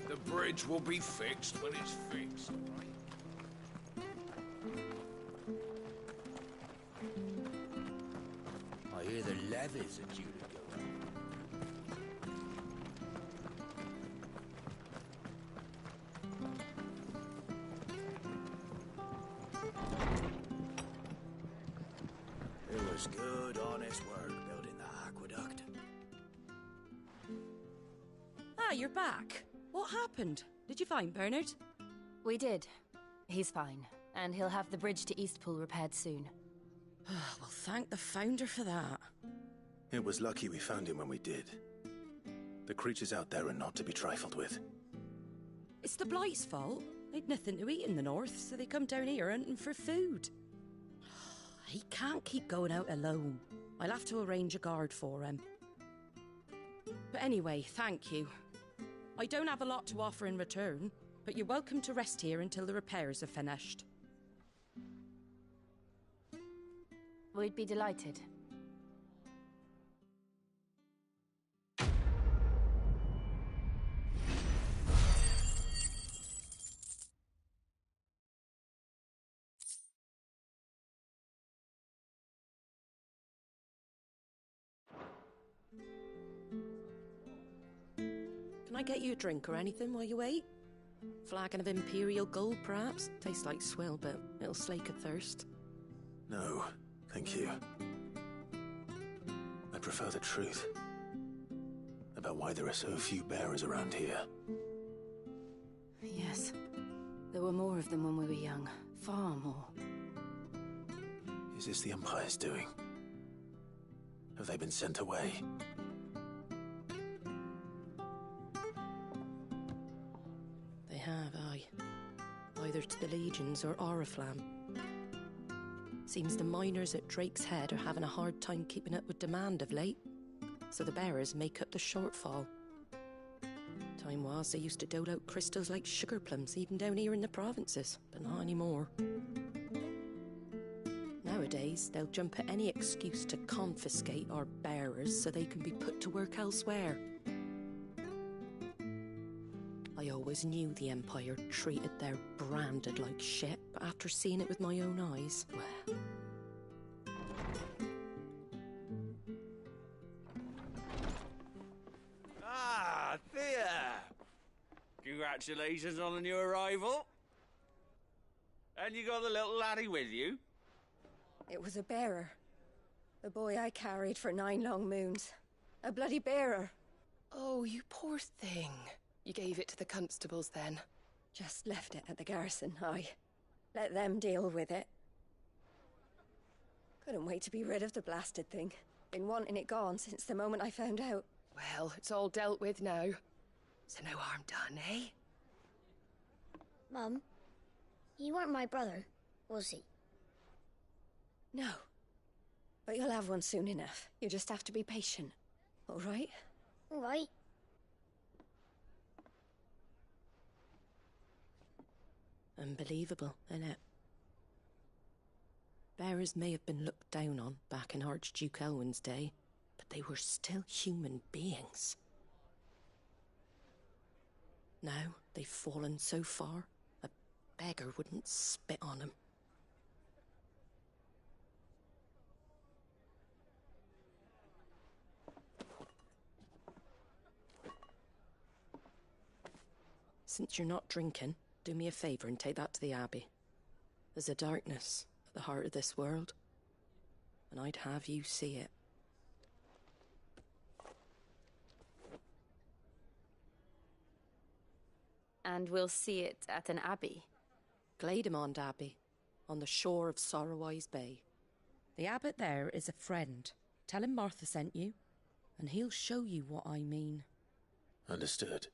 The bridge will be fixed when it's fixed. I hear the levies are due to go up. It was good, honest work building the aqueduct. Ah, you're back. What happened? Did you find Bernard? We did. He's fine, and he'll have the bridge to Eastpool repaired soon. Well, thank the Founder for that. It was lucky we found him when we did. The creatures out there are not to be trifled with. It's the Blight's fault. They'd nothing to eat in the north, so they come down here hunting for food. He can't keep going out alone. I'll have to arrange a guard for him. But anyway, thank you. I don't have a lot to offer in return, but you're welcome to rest here until the repairs are finished. We'd be delighted. Can I get you a drink or anything while you wait? Flagon of Imperial Gold, perhaps? Tastes like swill, but it'll slake a thirst. No, thank you. I prefer the truth. About why there are so few bearers around here. Yes. There were more of them when we were young. Far more. Is this the Empire's doing? Have they been sent away? They have, aye. Either to the Legions or Oriflamme. Seems the miners at Drake's Head are having a hard time keeping up with demand of late, so the bearers make up the shortfall. Time was they used to dole out crystals like sugar plums even down here in the provinces, but not anymore. Nowadays, they'll jump at any excuse to confiscate our bearers so they can be put to work elsewhere. I always knew the Empire treated their branded like shit, but after seeing it with my own eyes, well... Ah, Thea! Congratulations on the new arrival. And you got the little laddie with you? It was a bearer. The boy I carried for 9 long moons. A bloody bearer. Oh, you poor thing. You gave it to the constables then? Just left it at the garrison, aye. Let them deal with it. Couldn't wait to be rid of the blasted thing. Been wanting it gone since the moment I found out. Well, it's all dealt with now. So no harm done, eh? Mum, he weren't my brother, was he? No. But you'll have one soon enough. You just have to be patient. All right? All right. Unbelievable, innit? Bearers may have been looked down on back in Archduke Elwin's day, but they were still human beings. Now they've fallen so far, a beggar wouldn't spit on them. Since you're not drinking, do me a favour and take that to the Abbey. There's a darkness at the heart of this world. and I'd have you see it. And we'll see it at an abbey? Glademond Abbey, on the shore of Sorrowwise Bay. The abbot there is a friend. Tell him Martha sent you, and he'll show you what I mean. Understood.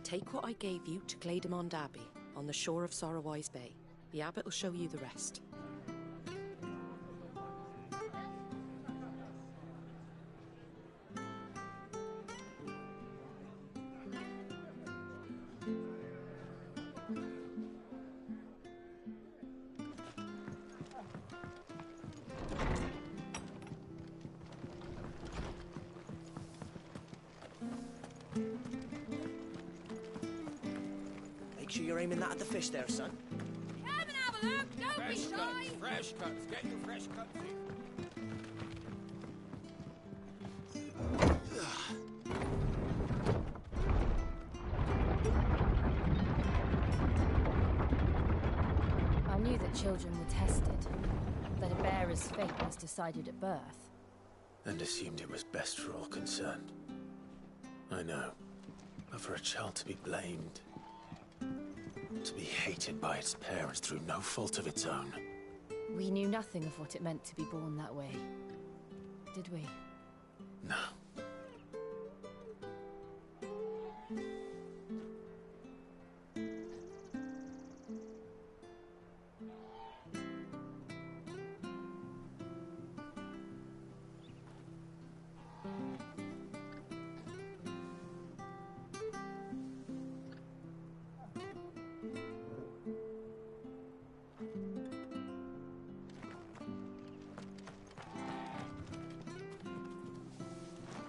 Take what I gave you to Glademond Abbey, on the shore of Sorrowwise Bay. The abbot will show you the rest. Make sure you're aiming that at the fish there, son. Come and have a look, don't be shy! Fresh cuts, get your fresh cuts in. children were tested, that a bearer's fate was decided at birth. And assumed it was best for all concerned. I know. But for a child to be blamed, to be hated by its parents through no fault of its own. We knew nothing of what it meant to be born that way, did we? No.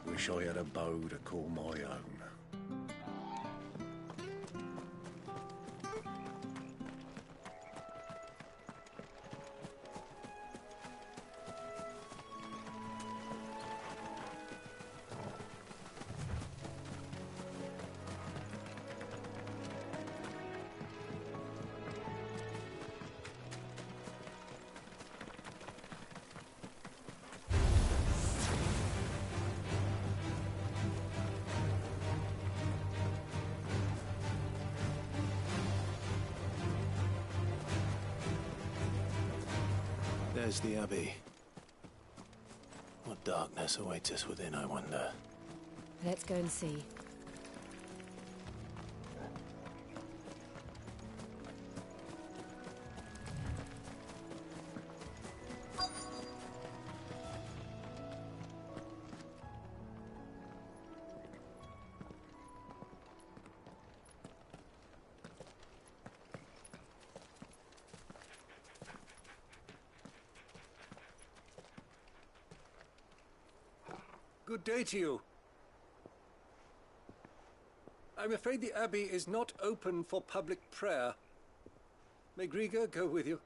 Wish I had a bow to call my own. There's the Abbey. What darkness awaits us within, I wonder? Let's go and see. Good day to you. I'm afraid the Abbey is not open for public prayer. May Grieger go with you?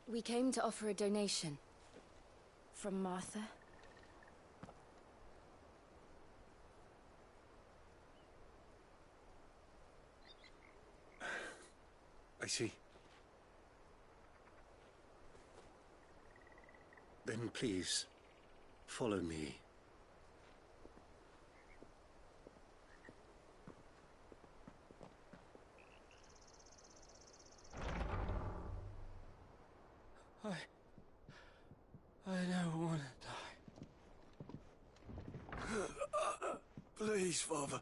We came to offer a donation. From Martha. I see. Then please, follow me. I don't want to die. Please, Father.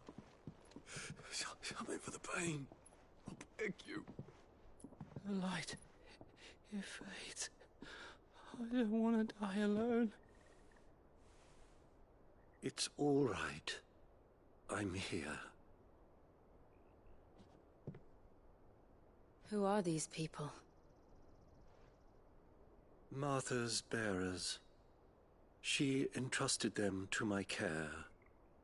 Something for the pain. I beg you. The light, it fades. I don't want to die alone. It's all right. I'm here. Who are these people? Martha's bearers. She entrusted them to my care,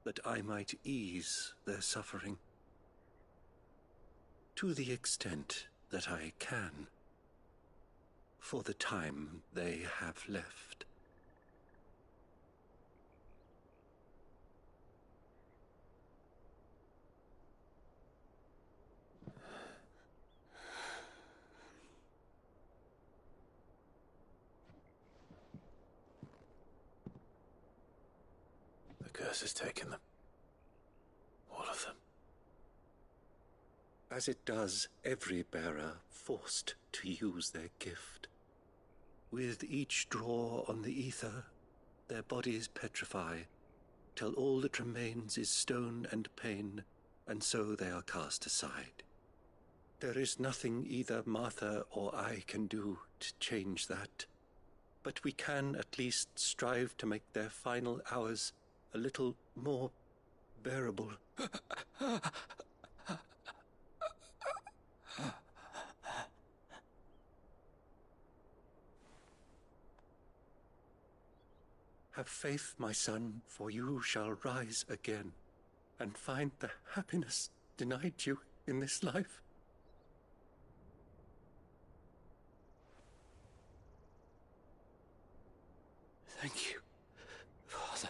that I might ease their suffering. To the extent that I can. For the time they have left. The curse has taken them. All of them. As it does every bearer forced to use their gift. With each draw on the ether, their bodies petrify, till all that remains is stone and pain, and so they are cast aside. There is nothing either Martha or I can do to change that, but we can at least strive to make their final hours a little more bearable. Have faith, my son, for you shall rise again, and find the happiness denied you in this life. Thank you, Father.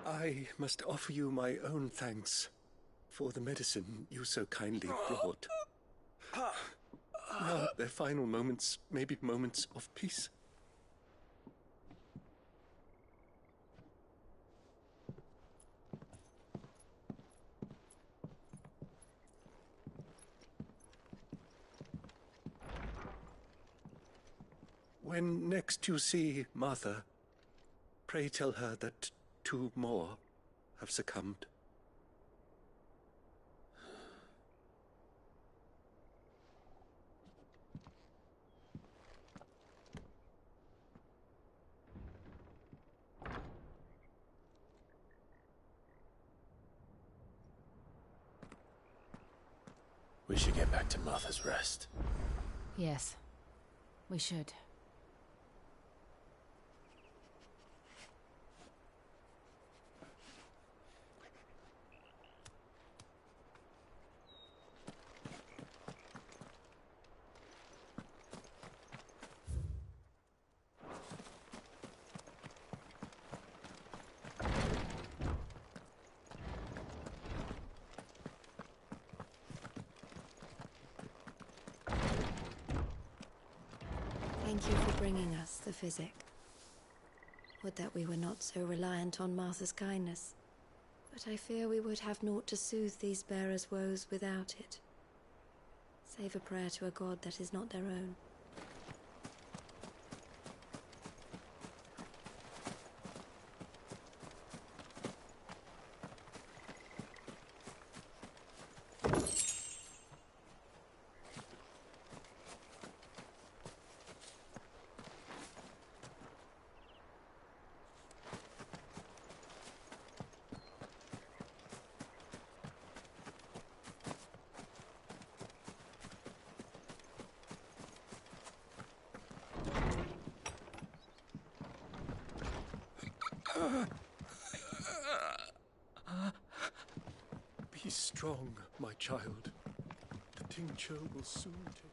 I must offer you my own thanks for the medicine you so kindly brought. Now, their final moments may be moments of peace. When next you see Martha, pray tell her that 2 more have succumbed. We should get back to Martha's Rest. Yes, we should. Thank you for bringing us the physic. Would that we were not so reliant on Martha's kindness. But I fear we would have naught to soothe these bearers' woes without it. Save a prayer to a god that is not their own. Be strong, my child. The tincture will soon take...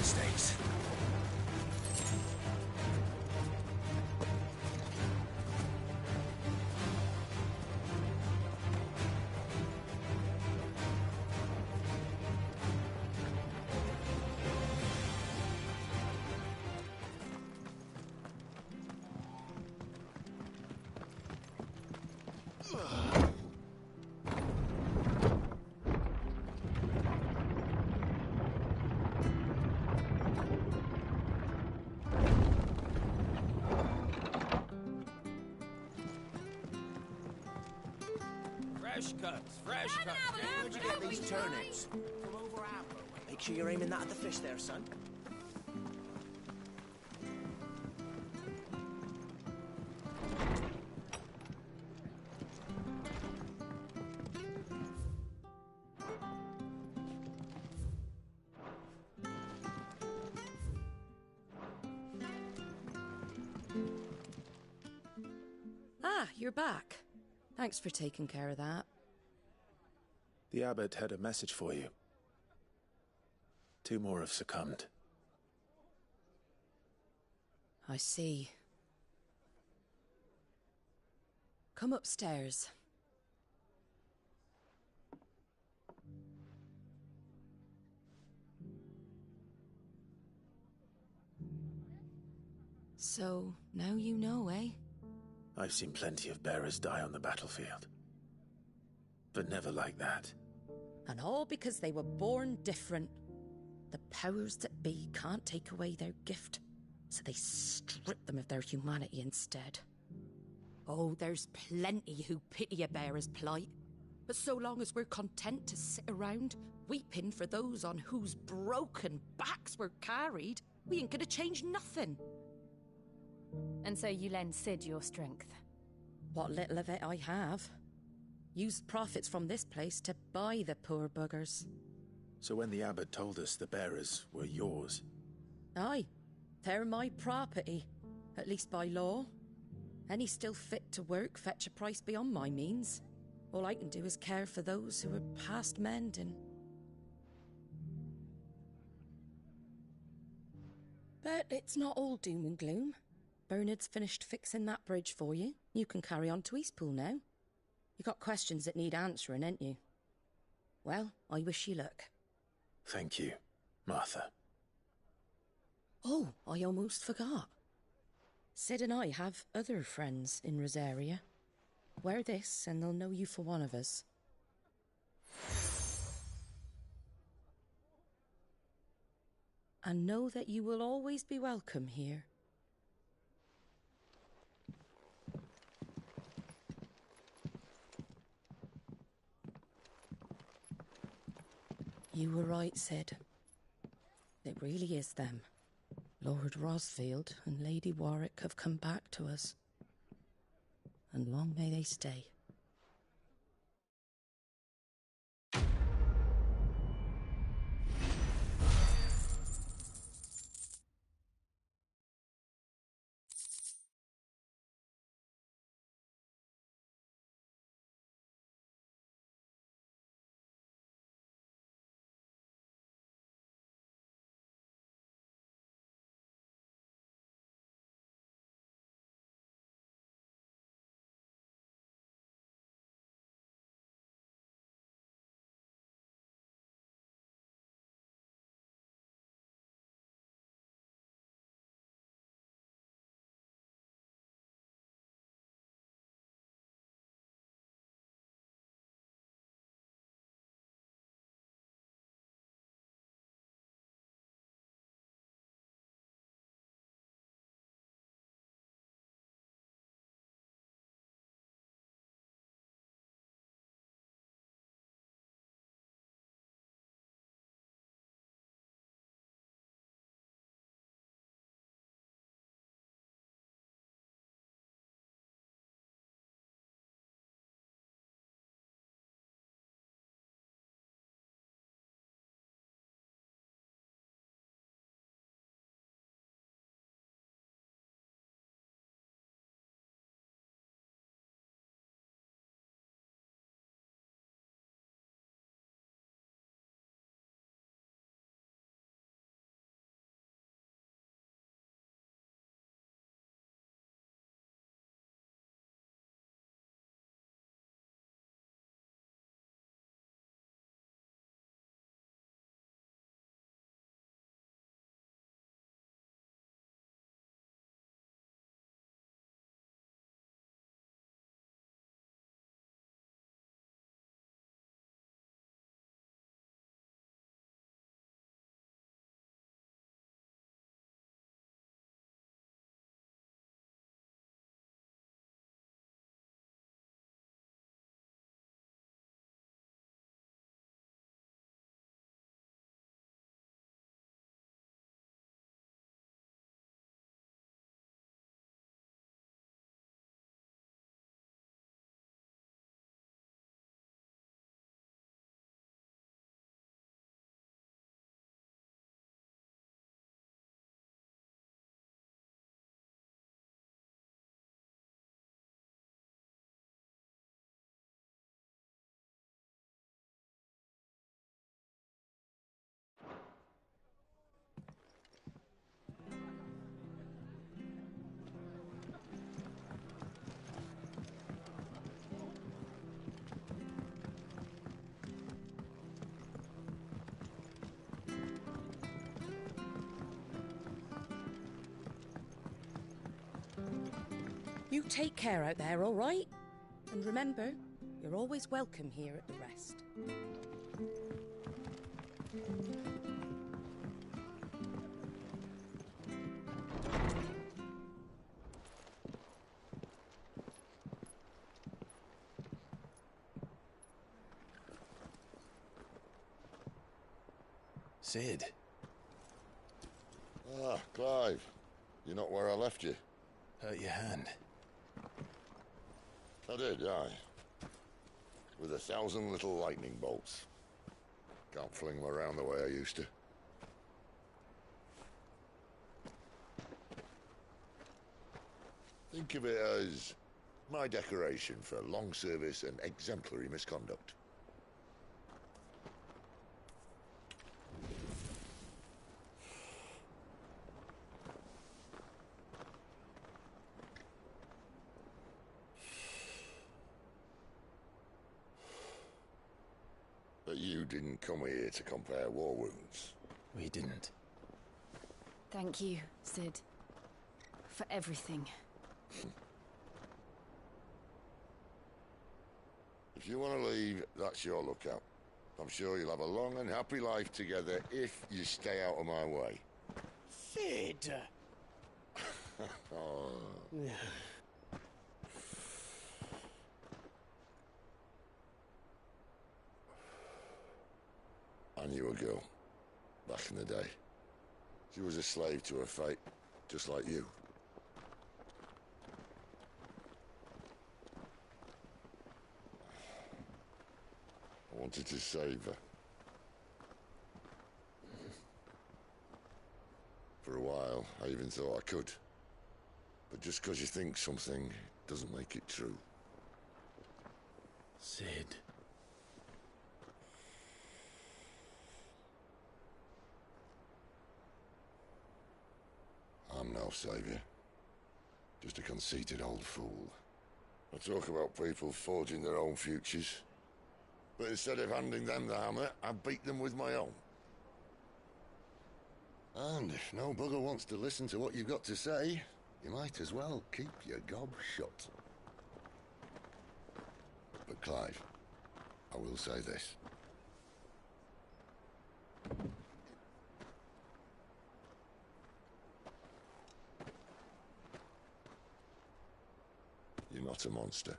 Mistakes. Fresh cuts, fresh cuts. Where'd you get these turnips? From over Amber way. Make sure you're aiming that at the fish there, son. Ah, you're back. Thanks for taking care of that. The abbot had a message for you. 2 more have succumbed. I see. Come upstairs. So, now you know, eh? I've seen plenty of bearers die on the battlefield. But never like that. And all because they were born different. The powers that be can't take away their gift, so they strip them of their humanity instead. Oh, there's plenty who pity a bearer's plight. But so long as we're content to sit around, weeping for those on whose broken backs we're carried, we ain't gonna change nothing. And so you lend Sid your strength? What little of it I have. Used profits from this place to buy the poor buggers. So when the abbot told us the bearers were yours... Aye, they're my property, at least by law. Any still fit to work fetch a price beyond my means. All I can do is care for those who are past mending. But it's not all doom and gloom. Bernard's finished fixing that bridge for you. You can carry on to Eastpool now. You got questions that need answering, ain't you? Well, I wish you luck. Thank you, Martha. Oh, I almost forgot. Sid and I have other friends in Rosaria. Wear this and they'll know you for one of us. And know that you will always be welcome here. You were right, Sid. It really is them. Lord Rosfield and Lady Warwick have come back to us. And long may they stay. You take care out there, all right? And remember, you're always welcome here at the Rest. Sid. Ah, Clive. You're not where I left you. Hurt your hand. I did, aye. With 1,000 little lightning bolts. Can't fling them around the way I used to. Think of it as my decoration for long service and exemplary misconduct. But you didn't come here to compare war wounds. We didn't. Thank you, Sid. For everything. If you want to leave, that's your lookout. I'm sure you'll have a long and happy life together if you stay out of my way. Sid! Oh. I knew a girl, back in the day. She was a slave to her fate, just like you. I wanted to save her. For a while, I even thought I could. But just because you think something doesn't make it true. Sid. I'm no savior. Just a conceited old fool. I talk about people forging their own futures. But instead of handing them the hammer, I beat them with my own. And if no bugger wants to listen to what you've got to say, you might as well keep your gob shut. But Clive, I will say this. You're not a monster.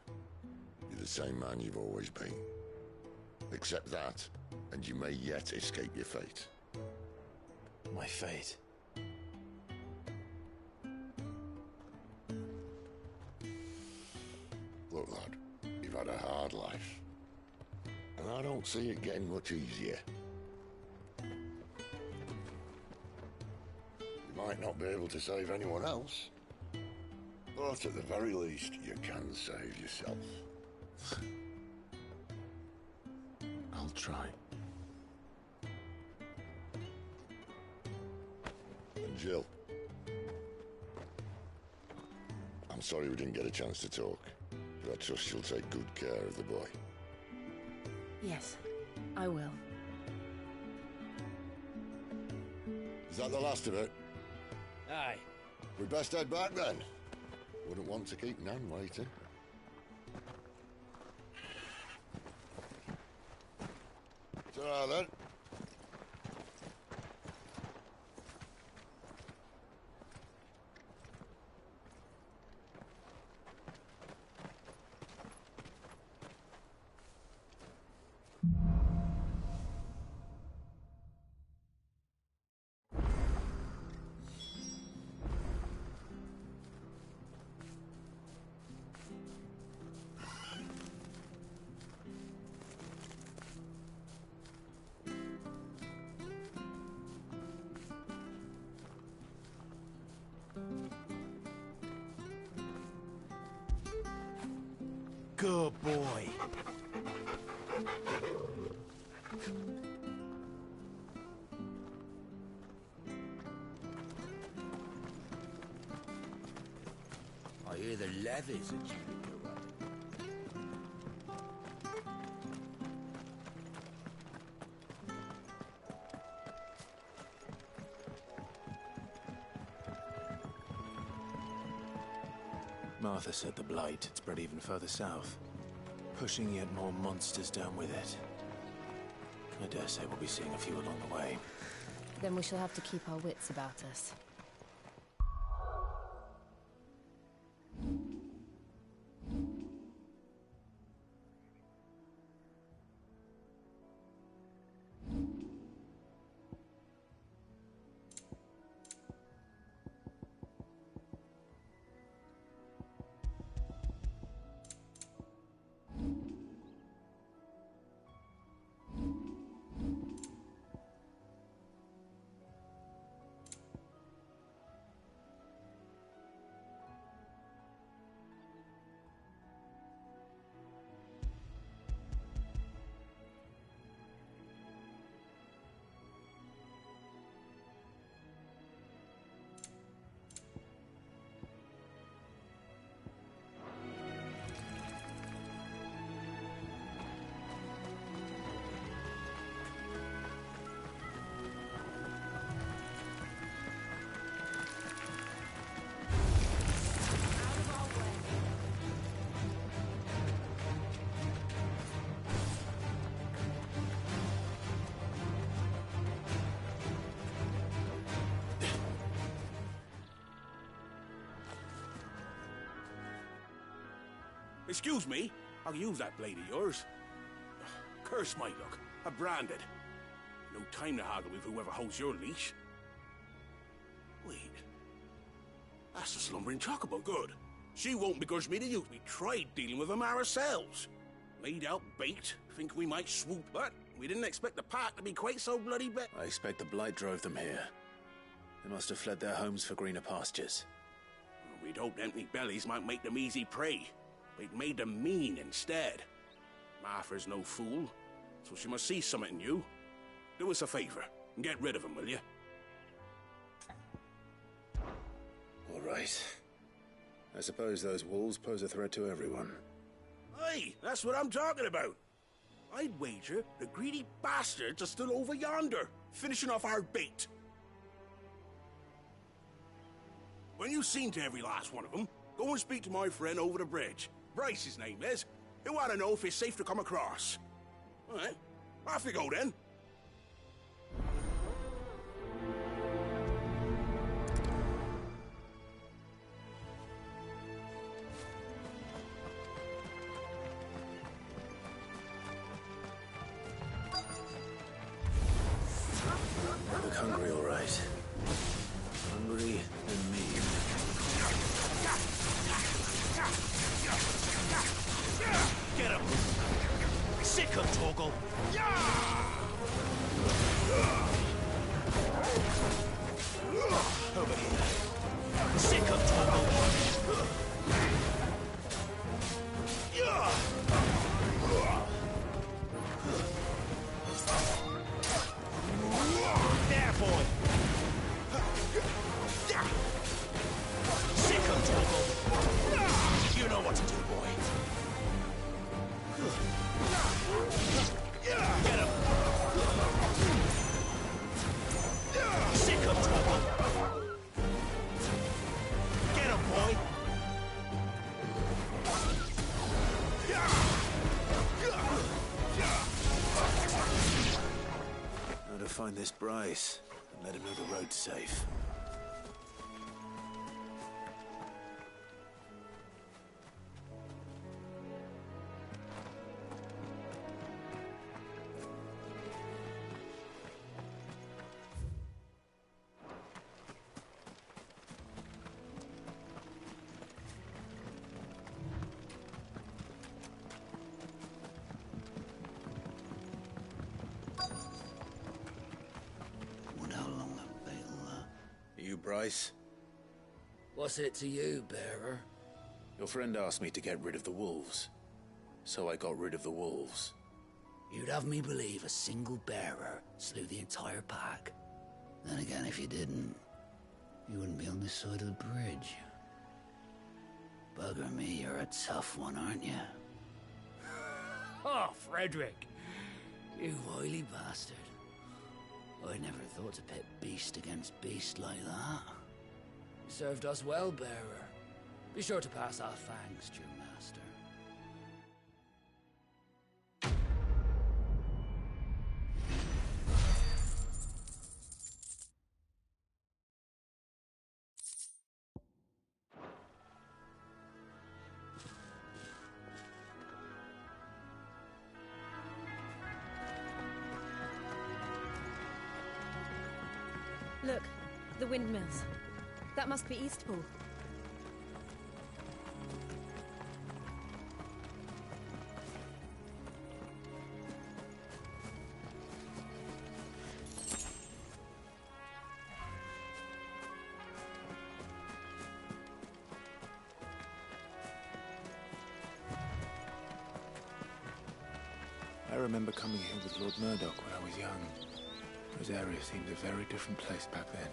You're the same man you've always been. Accept that, and you may yet escape your fate. My fate? Look, lad, you've had a hard life. And I don't see it getting much easier. You might not be able to save anyone else, but at the very least, you can save yourself. I'll try. And Jill, I'm sorry we didn't get a chance to talk, but I trust she'll take good care of the boy. Yes, I will. Is that the last of it? Aye. We'd best head back then. Wouldn't want to keep Nan waiting. Ta-ra then. Good boy. I hear the levies are due to go up. Martha said the blight had spread even further south, pushing yet more monsters down with it. I dare say we'll be seeing a few along the way. Then we shall have to keep our wits about us. Excuse me, I'll use that blade of yours. Curse my luck, I'm branded. No time to haggle with whoever holds your leash. Wait, that's the slumbering chocobo, good. She won't begrudge me to use. We tried dealing with them ourselves. Laid out bait, think we might swoop, but we didn't expect the pack to be quite so bloody bad. I expect the blight drove them here. They must have fled their homes for greener pastures. We'd hoped empty bellies might make them easy prey. It made them mean instead. Martha's no fool, so she must see something in you. Do us a favor and get rid of them, will you? All right. I suppose those wolves pose a threat to everyone. Aye, that's what I'm talking about. I'd wager the greedy bastards are still over yonder, finishing off our bait. When you've seen to every last one of them, go and speak to my friend over the bridge. Bryce, his name is. He'll want to know if it's safe to come across. All right, off you go then. I look hungry, all right. Hungry and mean. Get him! Sick him, Torgal! Over here. Sick him, Torgal! There, boy! Sick him, Torgal! You know what to do, boy. Get him! Sick him, Torgal! Get him, boy! How to find this Bryce and let him know the road's safe. Bryce? What's it to you, bearer? Your friend asked me to get rid of the wolves, so I got rid of the wolves. You'd have me believe a single bearer slew the entire pack. Then again, if you didn't, you wouldn't be on this side of the bridge. Bugger me, you're a tough one, aren't you? Oh, Frederick! You wily bastard. I never thought to pit beast against beast like that. You served us well, bearer. Be sure to pass our thanks to your master. Look, the windmills. That must be Eastpool. I remember coming here with Lord Murdoch when I was young. This area seemed a very different place back then.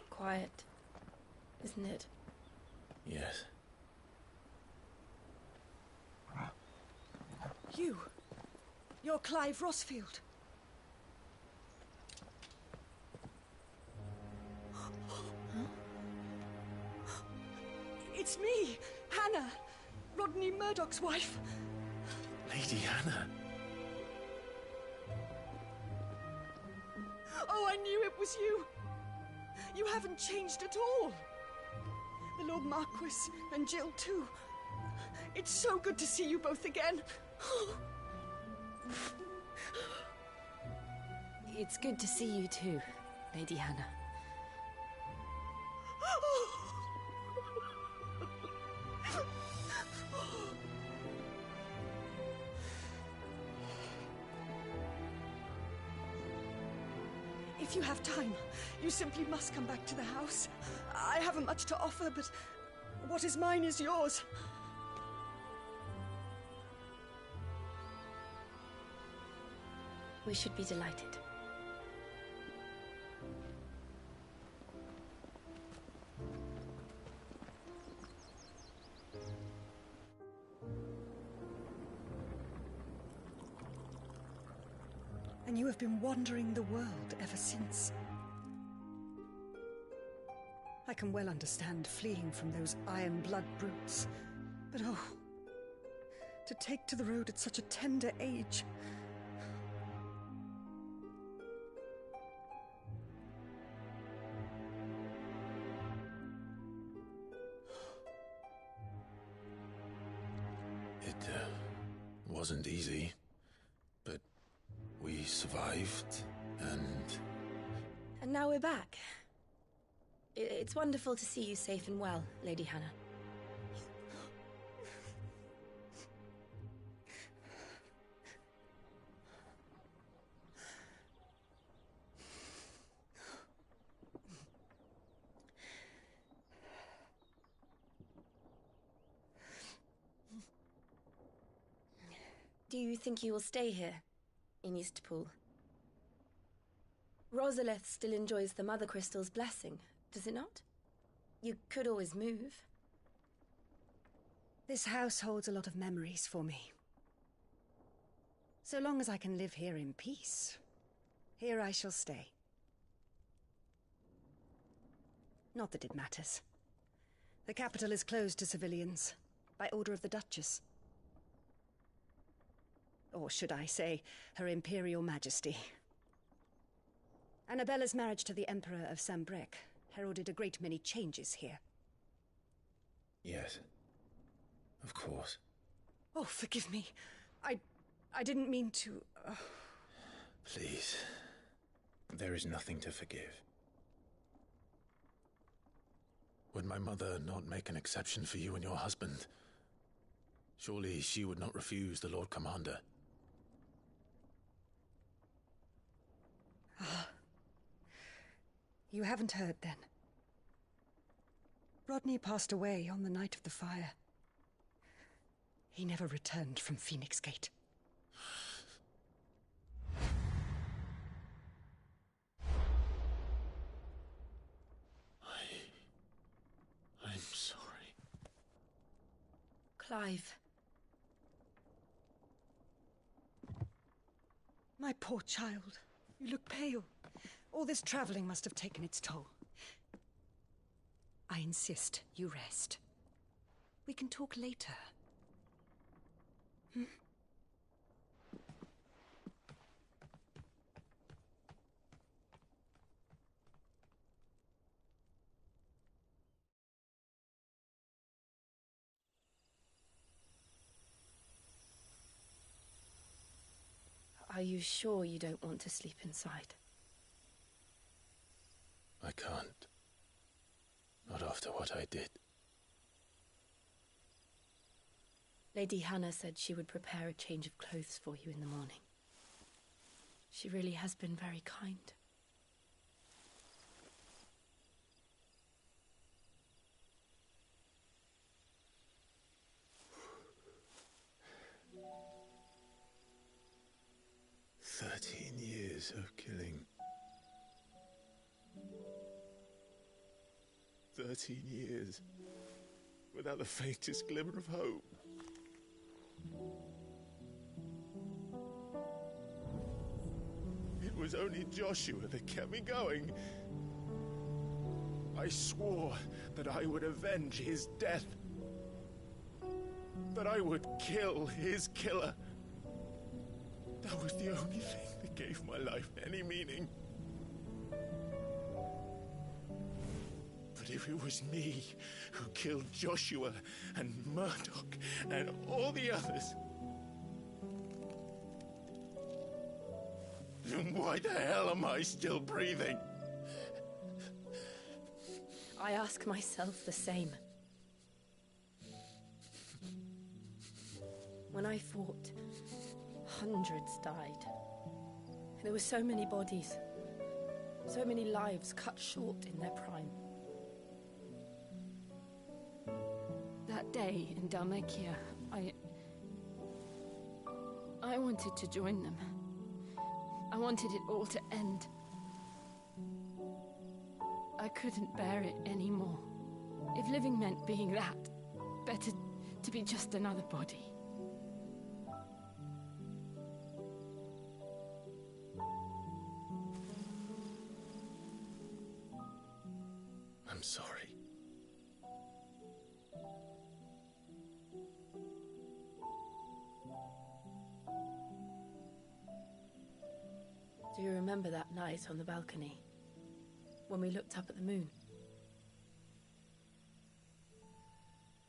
Quiet, isn't it? Yes. You're Clive Rossfield. It's me, Hannah, Rodney Murdoch's wife. Lady Hannah. Oh, I knew it was you. You haven't changed at all. The Lord Marquis and Jill too. It's so good to see you both again. It's good to see you too, Lady Hannah. If you have time, you simply must come back to the house. I haven't much to offer, but what is mine is yours. We should be delighted. And you have been wandering the world ever since. I can well understand fleeing from those iron blood brutes, but oh, to take to the road at such a tender age. It wasn't easy, but we survived, and... And now we're back. It's wonderful to see you safe and well, Lady Hannah. Do you think you will stay here, in Eastpool? Rosalith still enjoys the Mother Crystal's blessing, does it not? You could always move. This house holds a lot of memories for me. So long as I can live here in peace, here I shall stay. Not that it matters. The capital is closed to civilians, by order of the Duchess. Or should I say, Her Imperial Majesty. Annabella's marriage to the Emperor of Sambrec heralded a great many changes here. Yes. Of course. Oh, forgive me. I didn't mean to... Please. There is nothing to forgive. Would my mother not make an exception for you and your husband? Surely she would not refuse the Lord Commander. Ah. You haven't heard, then. Rodney passed away on the night of the fire. He never returned from Phoenix Gate. I'm sorry. Clive. My poor child. You look pale. All this traveling must have taken its toll. I insist you rest. We can talk later. Hmm? Are you sure you don't want to sleep inside? I can't. Not after what I did. Lady Hannah said she would prepare a change of clothes for you in the morning. She really has been very kind. Years of killing. 13 years without the faintest glimmer of hope. It was only Joshua that kept me going. I swore that I would avenge his death. That I would kill his killer. That was the only thing that gave my life any meaning. But if it was me who killed Joshua and Murdoch and all the others, then why the hell am I still breathing? I ask myself the same. When I fought, hundreds died. There were so many bodies, so many lives cut short in their prime. That day in Dalmacia, I wanted to join them. I wanted it all to end. I couldn't bear it anymore. If living meant being that, better to be just another body. I'm sorry. Do you remember that night on the balcony? When we looked up at the moon?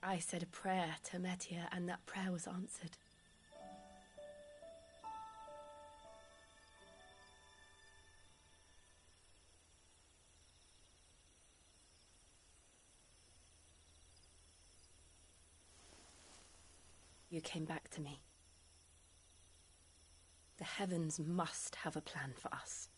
I said a prayer to Metia, and that prayer was answered. You came back to me. The heavens must have a plan for us.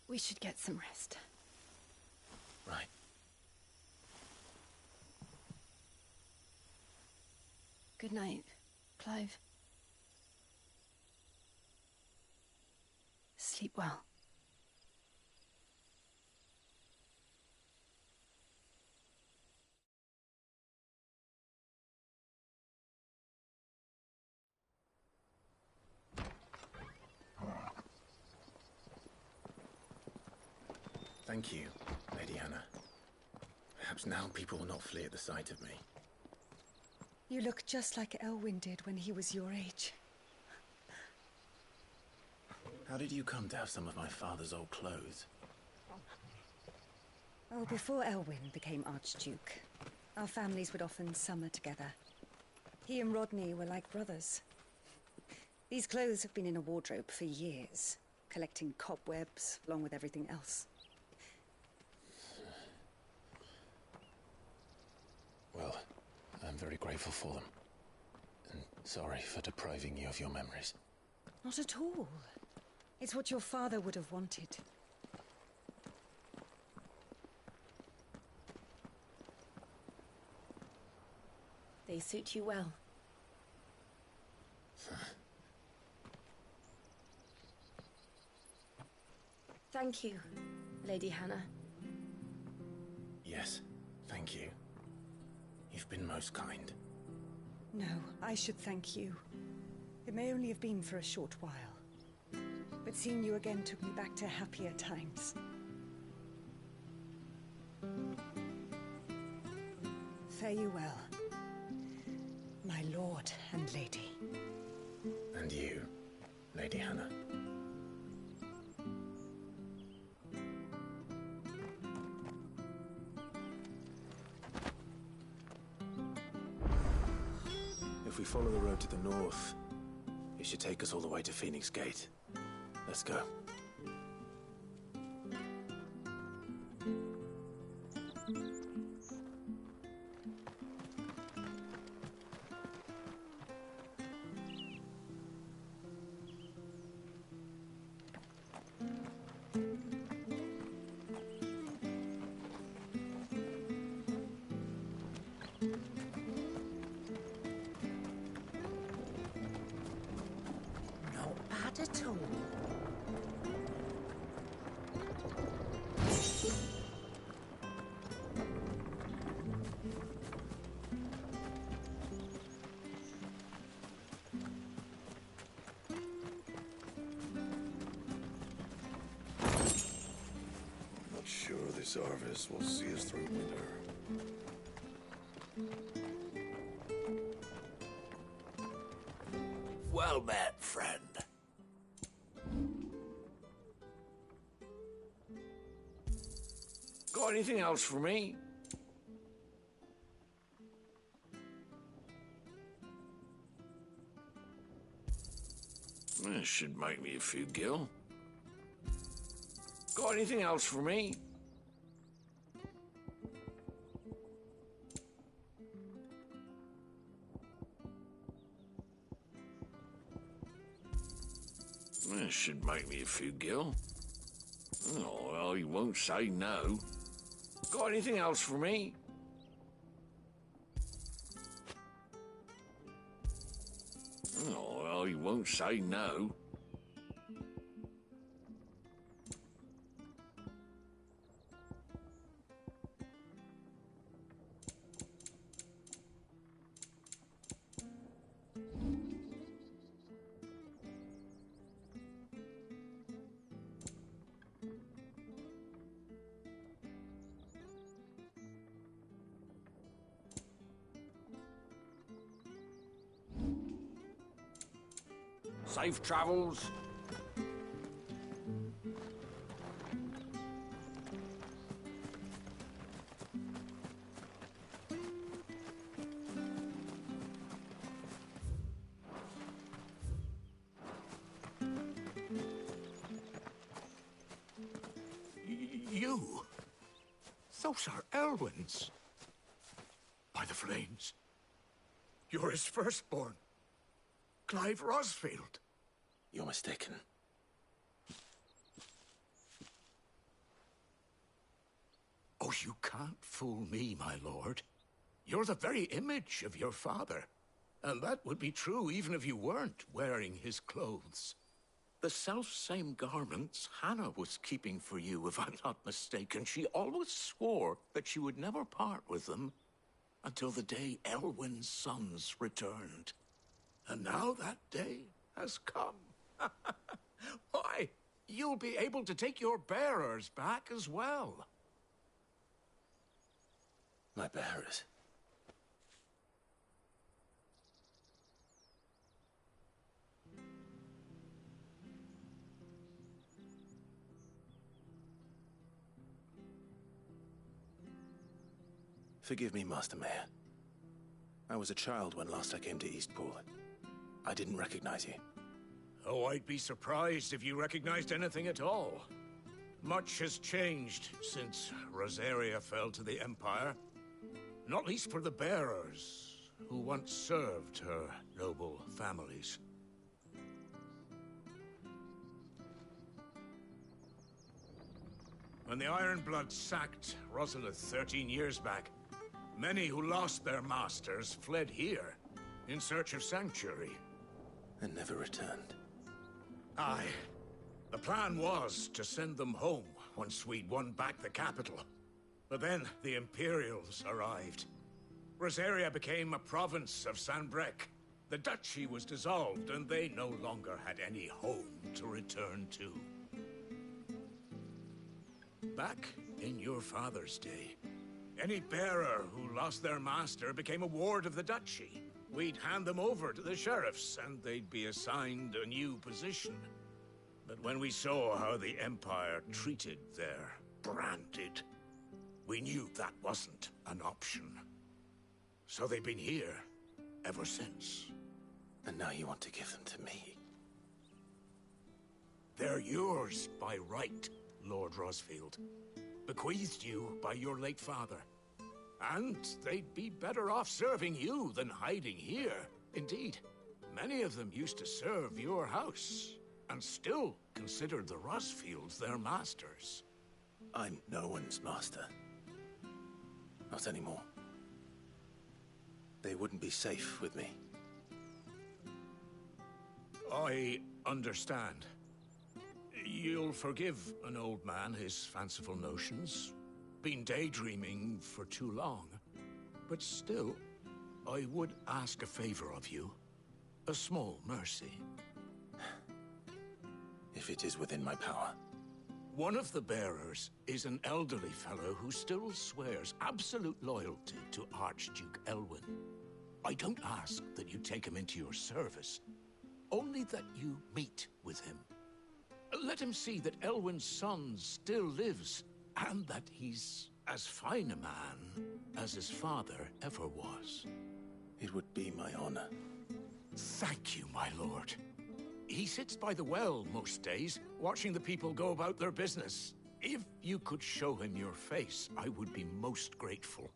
We should get some rest. Right. Good night, Clive. Sleep well. Thank you, Lady Hannah. Perhaps now people will not flee at the sight of me. You look just like Elwyn did when he was your age. How did you come to have some of my father's old clothes? Oh, before Elwyn became Archduke, our families would often summer together. He and Rodney were like brothers. These clothes have been in a wardrobe for years, collecting cobwebs along with everything else. Well, I'm very grateful for them. And sorry for depriving you of your memories. Not at all. It's what your father would have wanted. They suit you well. Thank you, Lady Hannah. Yes, thank you. You've been most kind. No, I should thank you. It may only have been for a short while, but seeing you again took me back to happier times. Fare you well, my lord and lady. And you, Lady Hannah. If we follow the road to the north, it should take us all the way to Phoenix Gate. Let's go. Not bad at all. Not sure this harvest will see us through winter. Well met, friend. Got anything else for me? This should make me a few gil. Got anything else for me? This should make me a few gil. Oh, well, he won't say no. Got anything else for me? Oh, well, he won't say no. Safe travels. You? Those are Elwyn's. By the flames. You're his firstborn. Clive Rosfield. You're mistaken. Oh, you can't fool me, my lord. You're the very image of your father. And that would be true even if you weren't wearing his clothes. The self-same garments Hannah was keeping for you, if I'm not mistaken. She always swore that she would never part with them until the day Elwyn's sons returned. And now that day has come. Why, you'll be able to take your bearers back as well. My bearers? Forgive me, Master Mayor. I was a child when last I came to Eastpool. I didn't recognize you. Oh, I'd be surprised if you recognized anything at all. Much has changed since Rosaria fell to the Empire. Not least for the bearers, who once served her noble families. When the Ironbloods sacked Rosalith 13 years back, many who lost their masters fled here in search of sanctuary. And never returned. Aye. The plan was to send them home once we'd won back the capital. But then the Imperials arrived. Rosaria became a province of Sanbreque. The duchy was dissolved, and they no longer had any home to return to. Back in your father's day, any bearer who lost their master became a ward of the duchy. We'd hand them over to the sheriffs, and they'd be assigned a new position. But when we saw how the Empire treated their branded, we knew that wasn't an option. So they've been here ever since. And now you want to give them to me? They're yours by right, Lord Rosfield. Bequeathed you by your late father. And they'd be better off serving you than hiding here. Indeed, many of them used to serve your house, and still considered the Rosfields their masters. I'm no one's master. Not anymore. They wouldn't be safe with me. I understand. You'll forgive an old man his fanciful notions. Been daydreaming for too long. But still, I would ask a favor of you. A small mercy. If it is within my power. One of the bearers is an elderly fellow who still swears absolute loyalty to Archduke Elwyn. I don't ask that you take him into your service, only that you meet with him. Let him see that Elwyn's son still lives, and that he's as fine a man as his father ever was. It would be my honor. Thank you, my lord. He sits by the well most days, watching the people go about their business. If you could show him your face, I would be most grateful.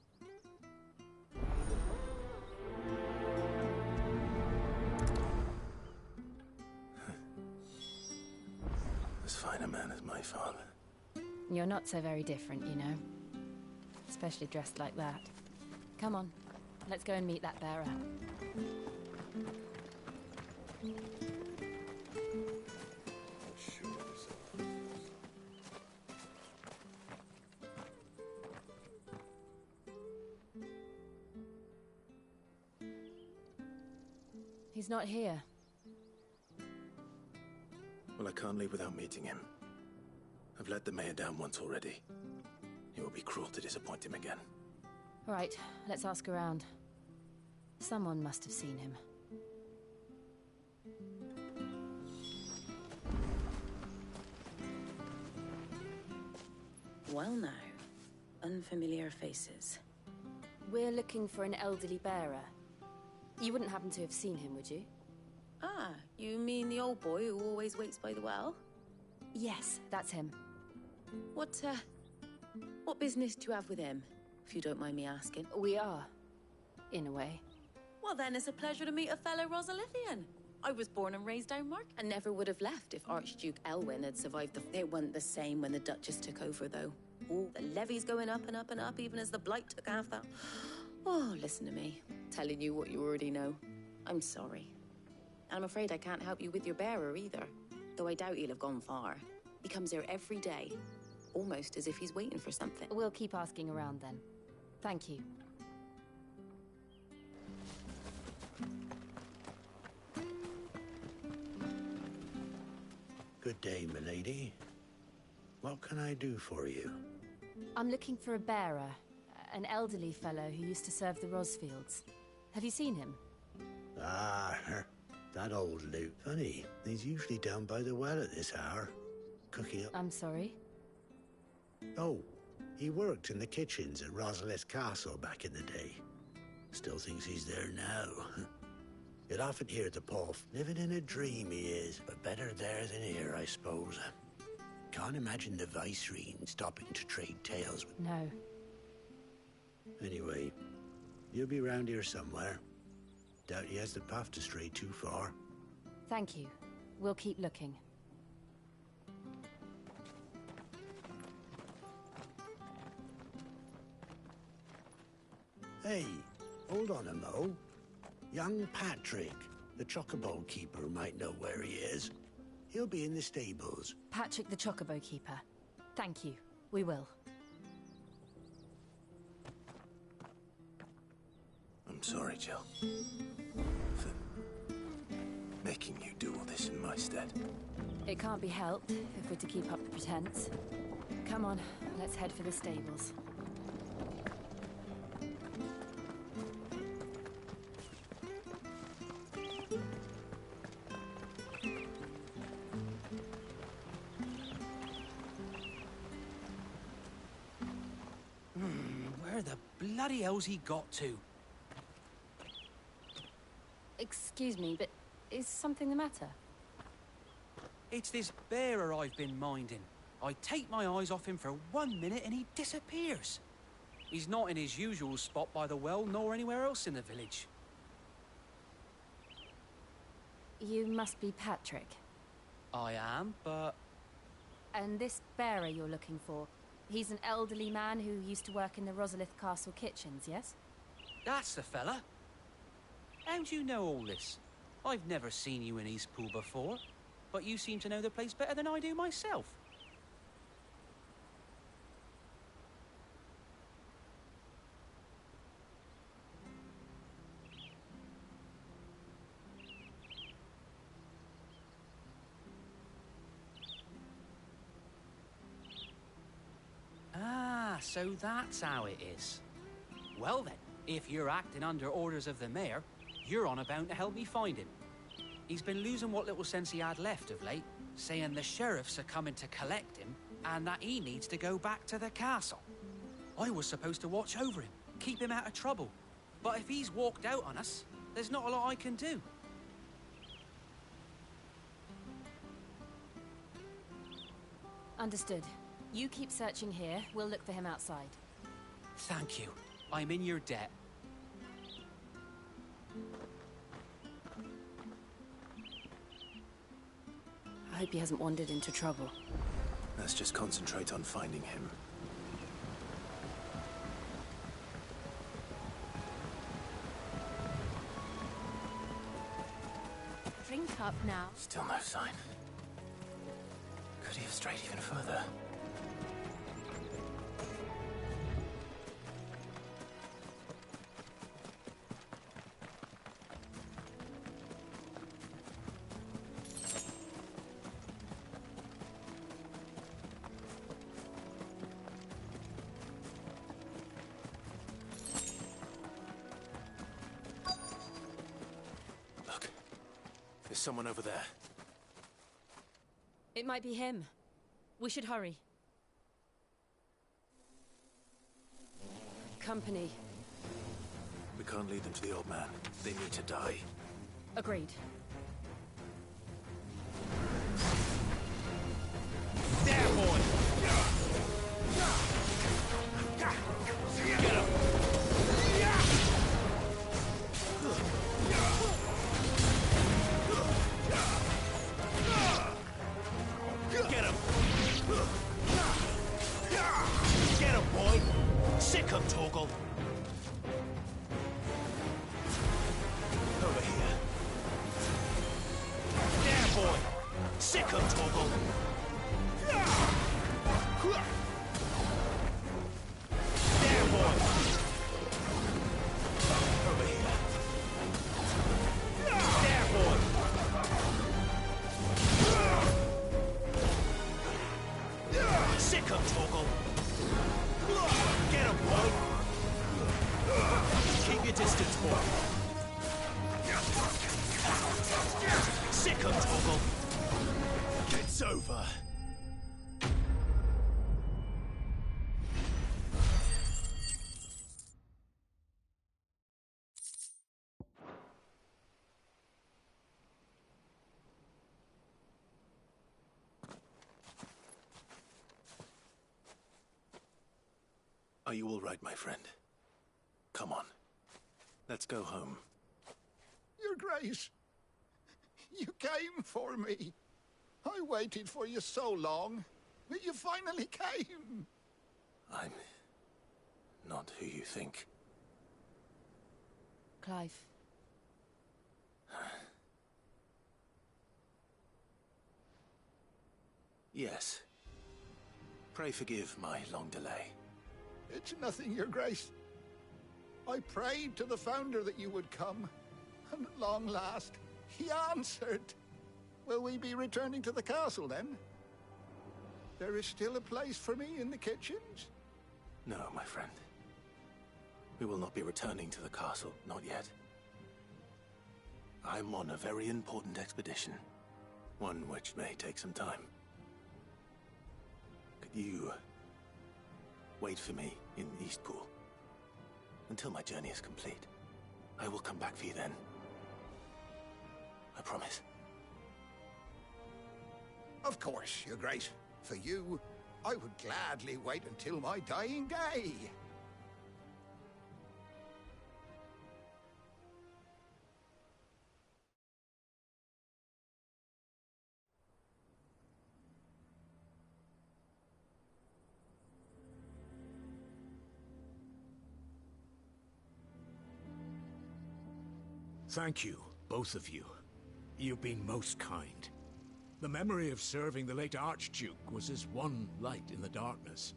As fine a man as my father. You're not so very different, you know. Especially dressed like that. Come on, let's go and meet that bearer. He's not here. Well, I can't leave without meeting him. I've let the mayor down once already. It would be cruel to disappoint him again. All right, let's ask around. Someone must have seen him. Well now, unfamiliar faces. We're looking for an elderly bearer. You wouldn't happen to have seen him, would you? Ah, you mean the old boy who always waits by the well? Yes, that's him. What business do you have with him, if you don't mind me asking? We are, in a way. Well then, it's a pleasure to meet a fellow Rosalithian. I was born and raised down Mark, and never would have left if Archduke Elwyn had survived the... It wasn't the same when the Duchess took over, though. Oh, the levy's going up and up and up, even as the Blight took half that. Oh, listen to me, telling you what you already know. I'm sorry. And I'm afraid I can't help you with your bearer either, though I doubt he'll have gone far. He comes here every day, almost as if he's waiting for something. We'll keep asking around then. Thank you. Good day, milady. What can I do for you? I'm looking for a bearer, an elderly fellow who used to serve the Rosfields. Have you seen him? Ah, that old Luke. Funny, he's usually down by the well at this hour, cooking up... I'm sorry? Oh, he worked in the kitchens at Rosalith Castle back in the day. Still thinks he's there now. You'll often hear the Puff. Living in a dream he is, but better there than here, I suppose. Can't imagine the Viceroy stopping to trade tales with... No. Anyway, you'll be round here somewhere. Doubt he has the path to stray too far. Thank you. We'll keep looking. Hey, hold on a mo. Young Patrick, the chocobo keeper, might know where he is. He'll be in the stables. Patrick the Chocobo Keeper. Thank you. We will. I'm sorry, Jill. For making you do all this in my stead. It can't be helped if we're to keep up the pretense. Come on, let's head for the stables. Where the bloody hell's he got to? Excuse me, but is something the matter? It's this bearer I've been minding. I take my eyes off him for 1 minute and he disappears. He's not in his usual spot by the well, nor anywhere else in the village. You must be Patrick. I am, but... And this bearer you're looking for, he's an elderly man who used to work in the Rosalith Castle kitchens, yes? That's the fella. How do you know all this? I've never seen you in Eastpool before, but you seem to know the place better than I do myself. Ah, so that's how it is. Well then, if you're acting under orders of the mayor, you're on about to help me find him. He's been losing what little sense he had left of late, saying the sheriffs are coming to collect him and that he needs to go back to the castle. I was supposed to watch over him, keep him out of trouble. But if he's walked out on us, there's not a lot I can do. Understood. You keep searching here, we'll look for him outside. Thank you. I'm in your debt. I hope he hasn't wandered into trouble. Let's just concentrate on finding him. Drink up now. Still no sign. Could he have strayed even further? Look, there's someone over there. It might be him. We should hurry. Company. We can't lead them to the old man. They need to die. Agreed. There, boy! Get him! Get him! Get him, boy! Sick him, Torgal! Over here. There, boy! Sick him, Torgal! There, boy! Over here. There, boy! Sick him, Torgal! Get him, boy! Keep your distance, boy! Sick him, Torgal! It's over! Are you all right, my friend? Come on. Let's go home. Your Grace, you came for me. I waited for you so long, but you finally came. I'm not who you think. Clive. Yes. Pray forgive my long delay. It's nothing, Your Grace. I prayed to the Founder that you would come, and at long last, he answered. Will we be returning to the castle, then? There is still a place for me in the kitchens? No, my friend. We will not be returning to the castle, not yet. I'm on a very important expedition, one which may take some time. Could you wait for me in Eastpool until my journey is complete? I will come back for you then. I promise. Of course, Your Grace. For you, I would gladly wait until my dying day. Thank you, both of you. You've been most kind. The memory of serving the late Archduke was as one light in the darkness,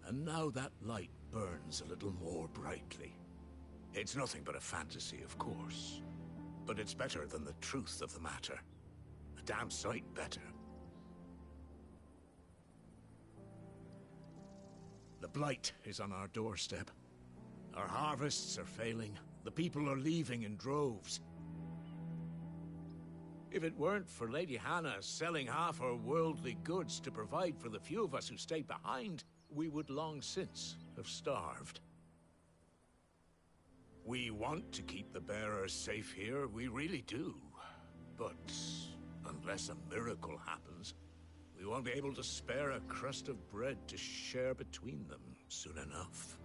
and now that light burns a little more brightly. It's nothing but a fantasy, of course, but it's better than the truth of the matter. A damn sight better. The blight is on our doorstep. Our harvests are failing. The people are leaving in droves. If it weren't for Lady Hannah selling half her worldly goods to provide for the few of us who stayed behind, we would long since have starved. We want to keep the bearers safe here, we really do. But unless a miracle happens, we won't be able to spare a crust of bread to share between them soon enough.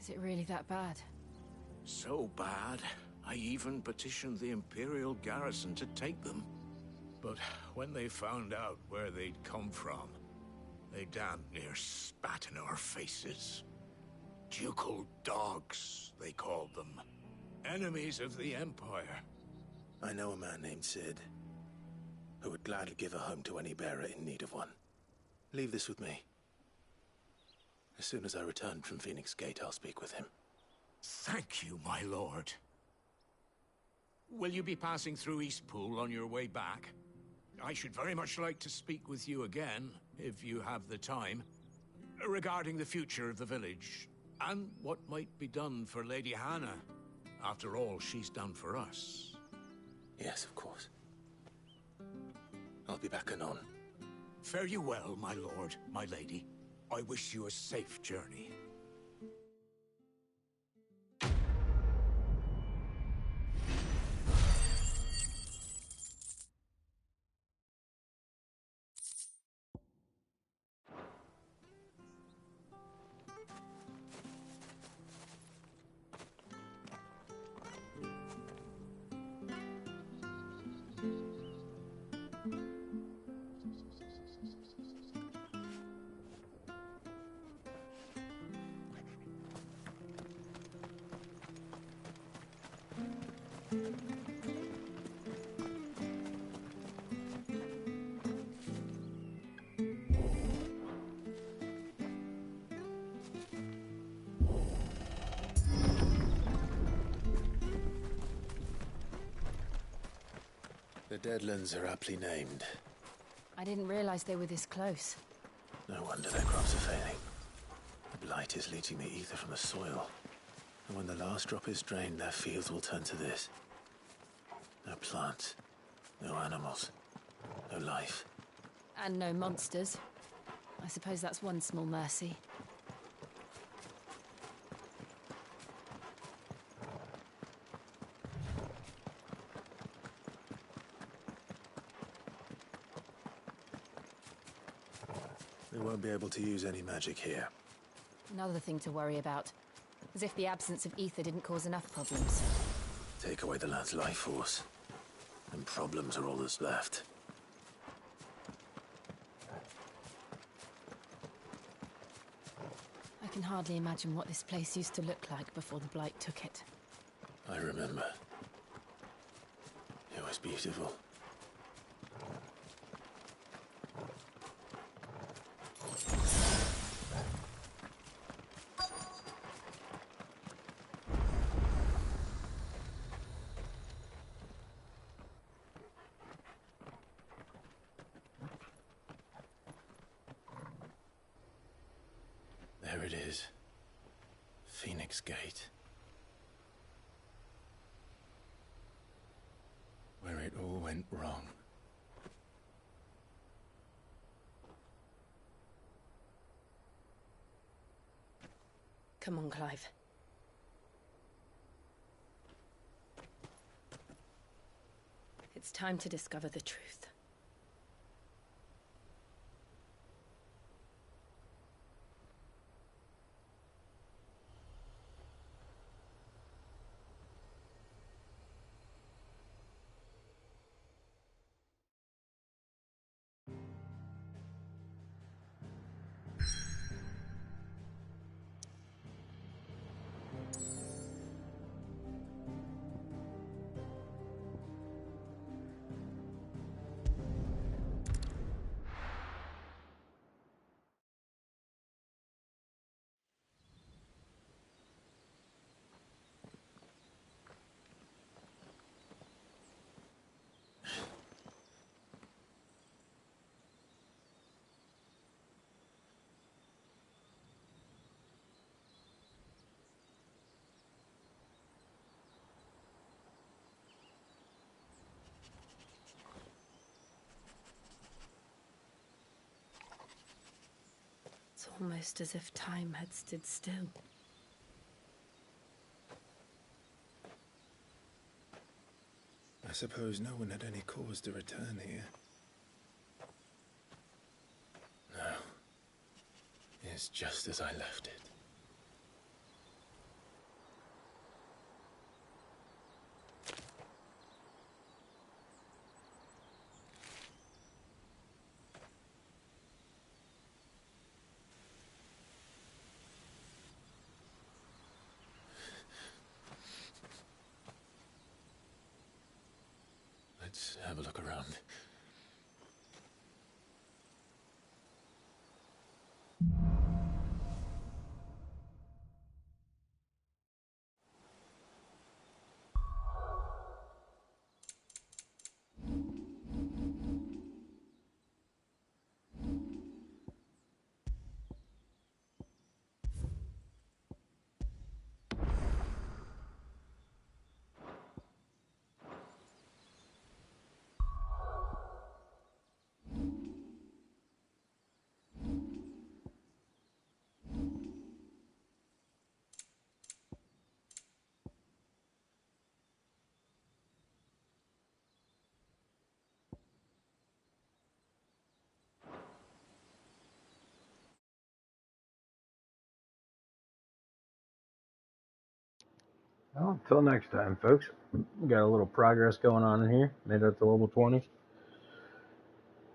Is it really that bad? So bad, I even petitioned the Imperial garrison to take them. But when they found out where they'd come from, they damn near spat in our faces. Ducal dogs, they called them. Enemies of the Empire. I know a man named Sid, who would gladly give a home to any bearer in need of one. Leave this with me. As soon as I return from Phoenix Gate, I'll speak with him. Thank you, my lord. Will you be passing through Eastpool on your way back? I should very much like to speak with you again, if you have the time, regarding the future of the village, and what might be done for Lady Hannah, after all she's done for us. Yes, of course. I'll be back anon. Fare you well, my lord, my lady. I wish you a safe journey. The Deadlands are aptly named. I didn't realize they were this close. No wonder their crops are failing. The blight is leaching the ether from the soil. And when the last drop is drained, their fields will turn to this. No plants, no animals, no life. And no monsters. I suppose that's one small mercy. We won't be able to use any magic here. Another thing to worry about. As if the absence of ether didn't cause enough problems. Take away the lad's life force, and problems are all that's left. I can hardly imagine what this place used to look like before the Blight took it. I remember. It was beautiful. There it is. Phoenix Gate. Where it all went wrong. Come on, Clive. It's time to discover the truth. It's almost as if time had stood still. I suppose no one had any cause to return here. No. It's just as I left it. Let's have a look around. Well, until next time, folks. We got a little progress going on in here. Made it up to level 20.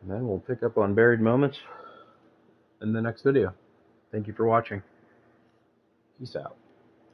And then we'll pick up on buried moments in the next video. Thank you for watching. Peace out.